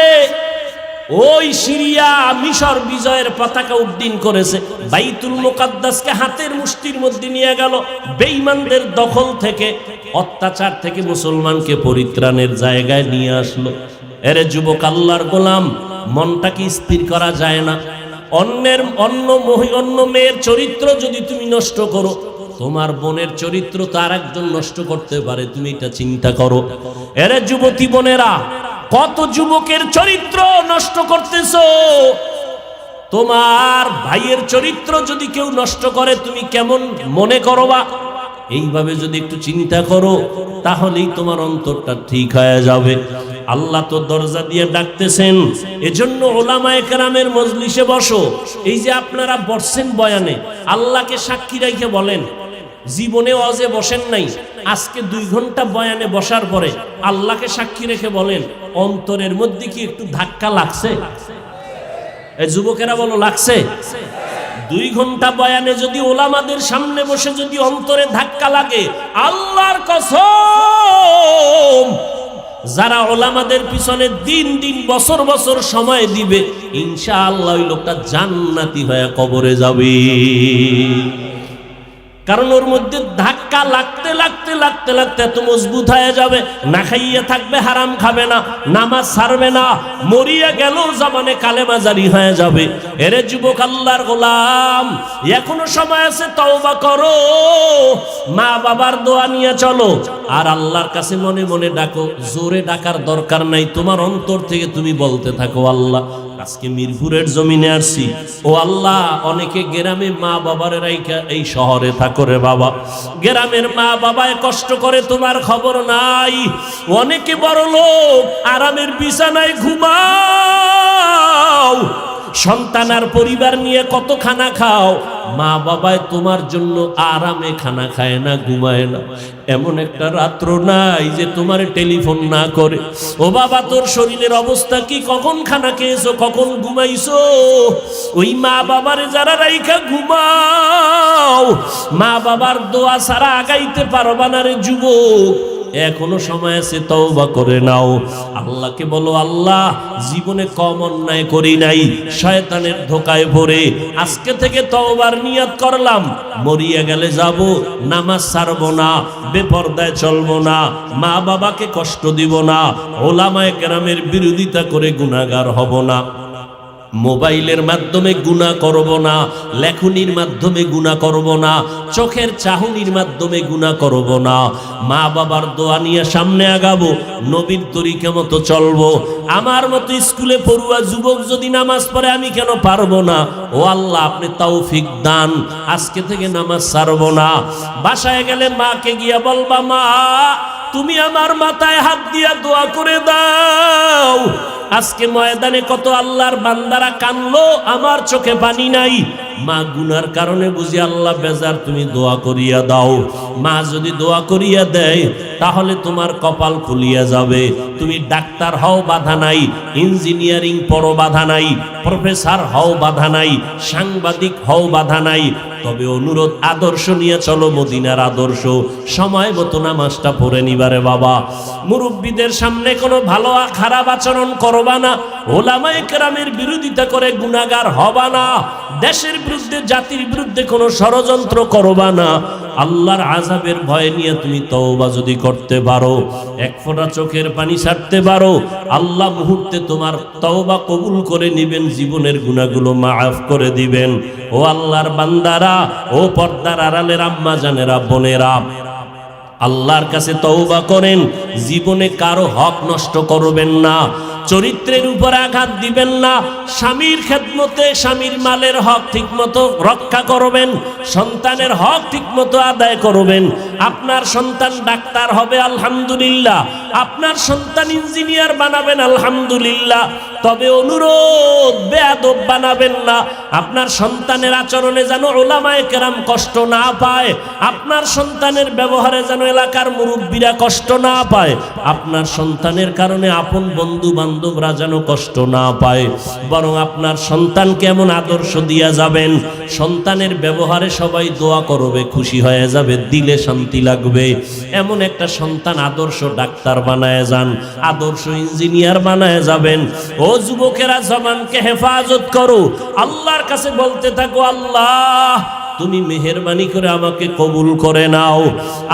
ওই সিরিয়া মিশর বিজয়ের পতাকা উড্ডীন করেছে, বাইতুল মুকাদ্দাসকে হাতের মুষ্টির মধ্যে নিয়ে গেল, বেঈমানদের দখল থেকে, অত্যাচার থেকে মুসলমানকে পরিত্রাণের জায়গায় নিয়ে আসলো। এরে যুবক আল্লাহর গোলাম, মনটা কি স্থির করা যায় না? অন্য মেয়ের চরিত্র যদি তুমি নষ্ট করো, তোমার বোনের চরিত্র তার একজন নষ্ট করতে পারে, তুমি এটা চিন্তা করো। এরে যুবতী বোনেরা, কত যুবকের চরিত্র নষ্ট করতেছো। তোমার ভাইয়ের চরিত্র যদি কেউ নষ্ট করে তুমি কেমন মনে করবা? এইভাবে যদি একটু চিন্তা করো, তাহলেই তোমার অন্তরটা ঠিক হয়ে যাবে। আল্লাহ তো দরজা দিয়ে ডাকতেছেন। এজন্য ওলামায়ে কেরামের মজলিসে বসো। এই যে আপনারা বসছেন বয়ানে, আল্লাহকে সাক্ষী রেখে বলেন, জীবনে ওয়াজে বসেন নাই, আজকে 2 ঘন্টা বয়ানে বসার পরে আল্লাহকে সাক্ষী রেখে বলেন, অন্তরের মধ্যে কি একটু ধাক্কা লাগছে? এই যুবকেরা বলো, লাগছে? 2 ঘন্টা বয়ানে যদি ওলামাদের সামনে বসে যদি অন্তরে ধাক্কা লাগে, আল্লাহর কসম, যারা ওলামাদের পিছনে দিন দিন বছর বছর সময় দিবে, ইনশাআল্লাহ ওই লোকটা জান্নাতি হয়ে কবরে যাবে। কারণ ওর মধ্যে ধাক্কা লাগতে লাগতে লাগতে লাগতে এত মজবুত হয়ে যাবে, না খাইয়ে থাকবে, হারাম খাবে না, নামাজ ছাড়বে না, মরিয়া গেল জামানে কালেমা জারি হয়ে যাবে। এরে যুবক আল্লাহর গোলাম, এখনো সময় আছে, তওবা করো, মা বাবার দোয়া নিয়ে চলো, আর আল্লাহর কাছে মনে মনে ডাকো। জোরে ডাকার দরকার নাই, তোমার অন্তর থেকে তুমি বলতে থাকো, আল্লাহ আজকে মিরপুরের জমিনে আসছি, ও আল্লাহ, অনেকে গ্রামে মা বাবার রাইখা এই শহরে থাকো রে বাবা, গ্রামের মা বাবায় কষ্ট করে তোমার খবর নাই, অনেকে বড় লোক আরামের বিছানায় ঘুমাও, সন্তান আর পরিবার নিয়ে কত খানা খাও, মা বাবায় তোমার জন্য আরামে খানা খায় না, ঘুমায় না। এমন একটা রাত্র নাই যে তোমার টেলিফোন না করে, ও বাবা তোর শরীরের অবস্থা কি, কখন খানা খেয়েছো, কখন ঘুমাইছো? ওই মা বাবারে যারা রাইখা ঘুমাও, মা বাবার দোয়া ছাড়া আগাইতে পারবা না রে যুবক। এখনো সময় আছে, তওবা করে নাও। আল্লাহকে বলো, আল্লাহ জীবনে কম অন্যায় করি নাই, শয়তানের ধোকায় পড়ে আজকে থেকে তওবার নিয়ত করলাম, মরিয়া গেলে যাব, নামাজ ছাড়বো না, বেপরদায় চলবো না, মা বাবাকে কষ্ট দিব না, ওলামায়ে কেরামের বিরোধিতা করে গুনাহগার হব না, মোবাইলের মাধ্যমে গুনাহ করব না, লেখনির মাধ্যমে গুনাহ করব না, চোখের চাহনির মাধ্যমে গুনাহ করব না, মা বাবার দোয়া নিয়ে সামনে আগাবো, নবীর তরিকা মতো চলবো। আমার মতো স্কুলে পড়ুয়া যুবক যদি নামাজ পড়ে, আমি কেন পারবো না? ও আল্লাহ, আপনি তৌফিক দান, আজকে থেকে নামাজ ছাড়বো না। বাসায় গেলে মাকে গিয়া বলবা, মা তুমি আমার মাথায় হাত দিয়া দোয়া করে দাও। আজকে ময়দানে কত আল্লাহর বান্দারা কানলো, আমার চোখে পানি নাই, মা গুনার কারণে বুঝি আল্লাহ বেজার, তুমি দোয়া করিয়া দাও। মা যদি দোয়া করিয়া দেয় তাহলে তোমার কপাল খুলিয়া যাবে। তুমি ডাক্তার হও বাধা নাই, ইঞ্জিনিয়ারিং পড়ো বাধা নাই, প্রফেসর হও বাধা নাই, সাংবাদিক হও বাধা নাই। তবে অনুরোধ, আদর্শ নিয়ে চলো মদিনার আদর্শ। সময় মতো নামাজটা পড়ে নিবারে বাবা। মুরব্বীদের সামনে কোনো ভালো খারাপ আচরণ করবা না, ওলামায়ে কেরামের বিরোধিতা করে গুনাহগার হবা না, দেশের বিরুদ্ধে জাতির বিরুদ্ধে কোনো ষড়যন্ত্র করবা না। আল্লাহর আযাবের ভয় নিয়ে তুমি তওবা যদি করতে পারো, এক ফোঁটা চোখের পানি ছাড়তে পারো, আল্লাহ মুহূর্তে তোমার তওবা কবুল করে নেবেন, জীবনের গুনাহগুলো মাফ করে দিবেন। ও আল্লাহর বান্দারা, ও পর্দার আড়ালের আম্মা জানেরা, বোনেরা, আল্লাহর কাছে তওবা করেন, জীবনে কারো হক নষ্ট করবেন না, চরিত্রের উপর আঘাত দিবেন না, স্বামীর খেদমতে স্বামীর মালের হক ঠিকমতো রক্ষা করবেন, সন্তানের হক ঠিকমতো আদায় করবেন। আপনার সন্তান ডাক্তার হবে আলহামদুলিল্লাহ, আপনার সন্তান ইঞ্জিনিয়ার বানাবেন আলহামদুলিল্লাহ, তবে অনুরোধ, বেয়াদব বানাবেন না। আপনার সন্তানের আচরণে যেন উলামায়ে কেরাম কষ্ট না পায়, আপনার সন্তানের ব্যবহারে যেন এলাকার মুরব্বীরা কষ্ট না পায়, আপনার সন্তানের কারণে আপন বন্ধু বান্ধবরা যেন কষ্ট না পায়। বরং আপনার সন্তানকে এমন আদর্শ দিয়া যাবেন, সন্তানের ব্যবহারে সবাই দোয়া করবে, খুশি হয়ে যাবে, দিলে শান্তি লাগবে। এমন একটা সন্তান আদর্শ ডাক্তার বানায় যান, আদর্শ ইঞ্জিনিয়ার বানায় যাবেন। ও যুবকেরা, জবানকে হেফাজত করো, আল্লাহর কাছে বলতে থাকো, আল্লাহ তুমি মেহেরবানি করে আমাকে কবুল করে নাও।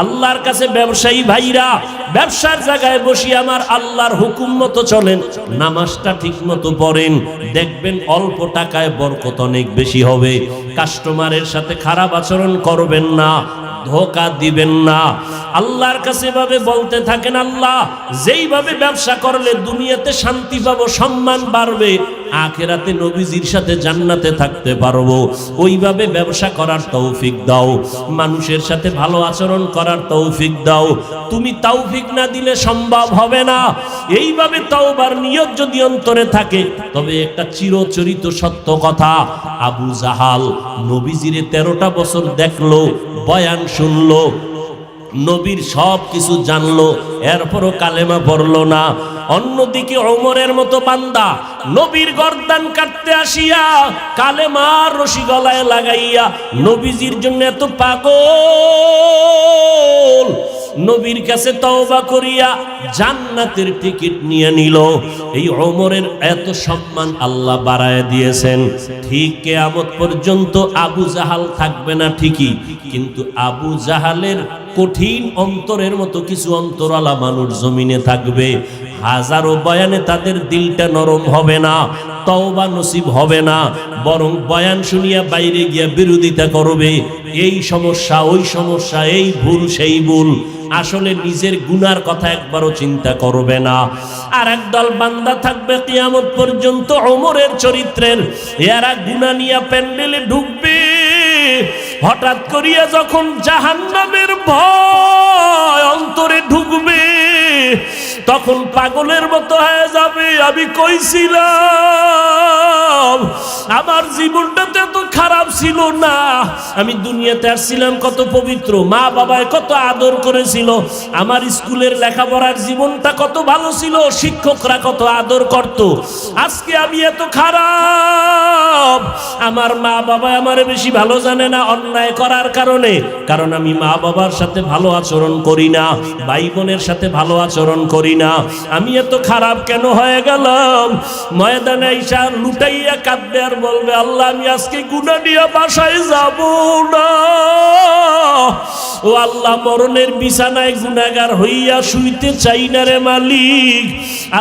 আল্লাহর কাছে ব্যবসায়ী ভাইরা, ব্যবসার জায়গায় বসি আমার আল্লাহর হুকুম মতো চলেন, নামাজটা ঠিক মতো পড়েন, দেখবেন অল্প টাকায় বরকত অনেক বেশি হবে। কাস্টমারের সাথে খারাপ আচরণ করবেন না, ধোঁকা দিবেন না। আল্লাহর কাছে এভাবে বলতে থাকেন, আল্লাহ যেইভাবে ব্যবসা করলে দুনিয়াতে শান্তি পাবো, সম্মান বাড়বে, আখিরাতে নবীজির সাথে জান্নাতে থাকতে পারবো, ওইভাবে ব্যবসা করার তৌফিক দাও। মানুষের সাথে ভালো আচরণ করার তৌফিক দাও। তুমি তৌফিক না দিলে সম্ভব হবে না। এইভাবে তওবার নিয়ত যদি অন্তরে থাকে, তবে একটা চিরচরিত সত্য কথা, আবু জাহাল নবীজিরে 13টা বছর দেখলো, বয়ান শুনলো, নবীর সব কিছু জানলো, এরপরও কালেমা পড়লো না। অন্যদিকে ওমরের মতো বান্দা নবীর গর্দান কাটতে আসিয়া কালেমার রশি গলায় লাগাইয়া নবীজির জন্য এত পাগল, নবীর কাছে তওবা করিয়া জান্নাতের টিকিট নিয়ে নিল। এই ওমরের এত সম্মান আল্লাহ বাড়ায় দিয়েছেন। ঠিক কিয়ামত পর্যন্ত আবু জাহাল থাকবে না ঠিকই, কিন্তু আবু জাহালের কঠিন অন্তরের মতো কিছু অন্তরালা মানুষ জমিনে থাকবে। হাজারো বয়ানে তাদের দিলটা নরম হবে না, তওবা নসিব হবে না, বরং বয়ান শুনিয়া বাইরে গিয়া বিরোধিতা করবে, এই সমস্যা ওই সমস্যা, এই ভুল সেই ভুল, আসলে নিজের গুনার কথা একবারও চিন্তা করবে না। আর একদল বান্দা থাকবে কিয়ামত পর্যন্ত ওমরের চরিত্রের, এরা গুনাহ নিয়ে প্যান্ডেলে ঢুকবে, হঠাৎ করিয়া যখন জাহান্নামের ভয় অন্তরে ঢুকবে, তখন পাগলের মতো হয়ে যাবে, আমি কইছিলাম আমার জীবনটা তো এত খারাপ ছিল না, আমি দুনিয়াতে আসছিলাম কত পবিত্র, মা বাবায় কত আদর করেছিল, আমার স্কুলের লেখাপড়ার জীবনটা কত ভালো ছিল, শিক্ষকরা কত আদর করত, আজকে আমি এত খারাপ, আমার মা বাবা আমারে বেশি ভালো জানে না অন্যায় করার কারণে, কারণ আমি মা বাবার সাথে ভালো আচরণ করি না, ভাই বোনের সাথে ভালো আচরণ করি না, আমি এত খারাপ কেন হয়ে গেলাম। ময়দানে আইসা লুটাইয়া কাঁদবে আর বলবে, আল্লাহ আমি আজকে গুনাহ নিয়ে বাসায় যাব না। ও আল্লাহ, মরণের বিছানায় গুনাহগার হইয়া শুইতে চাই না রে মালিক,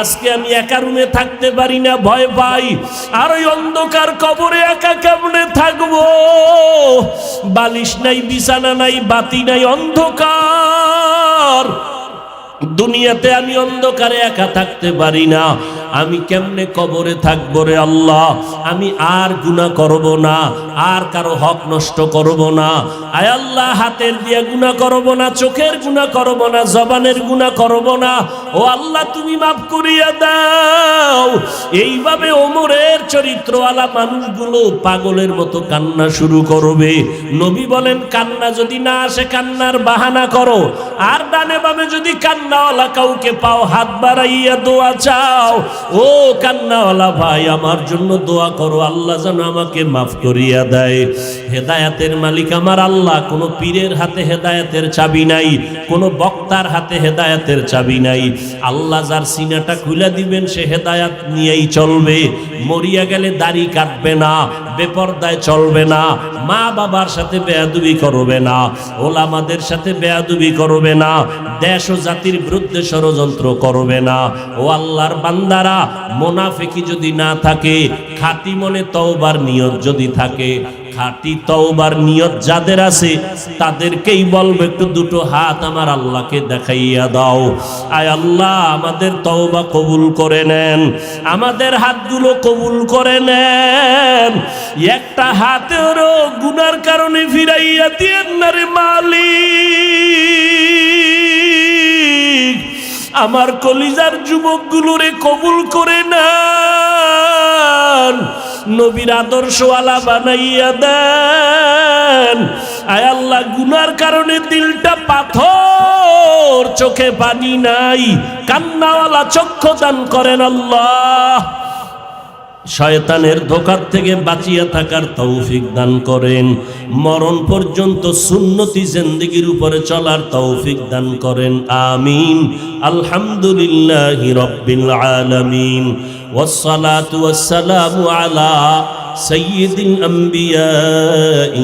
আজকে আমি একা রুমে থাকতে পারি না, ভয় পাই, আর ওই অন্ধকার কবরে একা কেমনে থাকবো, বালিশ নাই, বিছানা নাই, বাতি নাই, অন্ধকার, দুনিয়াতে আমি অন্ধকারে একা থাকতে পারি না। আমি কেমনে কবরে থাকবো রে আল্লাহ, আমি আর গুনাহ করব না, আর কারো হক নষ্ট করব না। আয় আল্লাহ, হাতের দিয়ে গুনাহ করব না, চোখের গুনাহ করব না, জবানের গুনাহ করব না। ও আল্লাহ, তুমি মাফ করিয়া দাও। এইভাবে ওমরের চরিত্রওয়ালা মানুষগুলো পাগলের মতো কান্না শুরু করবে। নবী বলেন, কান্না যদি না আসে কান্নার বাহানা করো, আর ডানে বামে যদি কান্নাওয়ালা কাউকে পাও হাত বাড়াইয়া দোয়া চাও। ও কান্নাওয়ালা ভাই, আমার জন্য দোয়া করো, আল্লাহ যেন আমাকে মাফ করিয়া দেয়। হেদায়েতের মালিক আমার আল্লাহ। কোনো পীরের হাতে হেদায়েতের চাবি নাই, কোনো বক্তার হাতে হেদায়েতের চাবি নাই। আল্লাহ যার সিনাটা খুলে দিবেন সে হেদায়েত নিয়েই চলবে। মরিয়া গেলে দাড়ি কাটবে না, বেপরদায় চলবে না, মা বাবার সাথে বেয়াদবি করবে না, ওলামাদের সাথে বেয়াদবি করবে না, দেশ ও জাতির বিরুদ্ধে ষড়যন্ত্র করবে না। ও আল্লাহর বান্দারা, মুনাফিকি যদি না থাকে, খাঁটি মনে তওবার নিয়ত যদি থাকে, খাঁটি তওবার নিয়ত যাদের আছে তাদেরকেই বলবো একটু দুটো হাত আমার আল্লাহকে দেখাইয়া দাও। আয় আল্লাহ, আমাদের তওবা কবুল করে নেন, আমাদের হাতগুলো কবুল করে নেন। একটা হাতেরও গুনার কারণে ফিরাইয়া দিয়েন না রে মালিক। আমার কলিজার যুবকগুলোরে কবুল করে নেন, নবীর আদর্শওয়ালা বানাইয়া দেন। আয় আল্লাহ, গুনার কারণে দিলটা পাথর, চোখে পানি নাই, কান্নাওয়ালা চক্ষু দান করেন আল্লাহ। শয়তানের ধোঁকার থেকে বাঁচিয়া থাকার তৌফিক দান করেন। মরণ পর্যন্ত সুন্নতি জিন্দেগির উপরে চলার তৌফিক দান করেন। আমিন। আলহামদুলিল্লাহি রাব্বিল আলামিন। والصلاة والسلام على سيد الأنبياء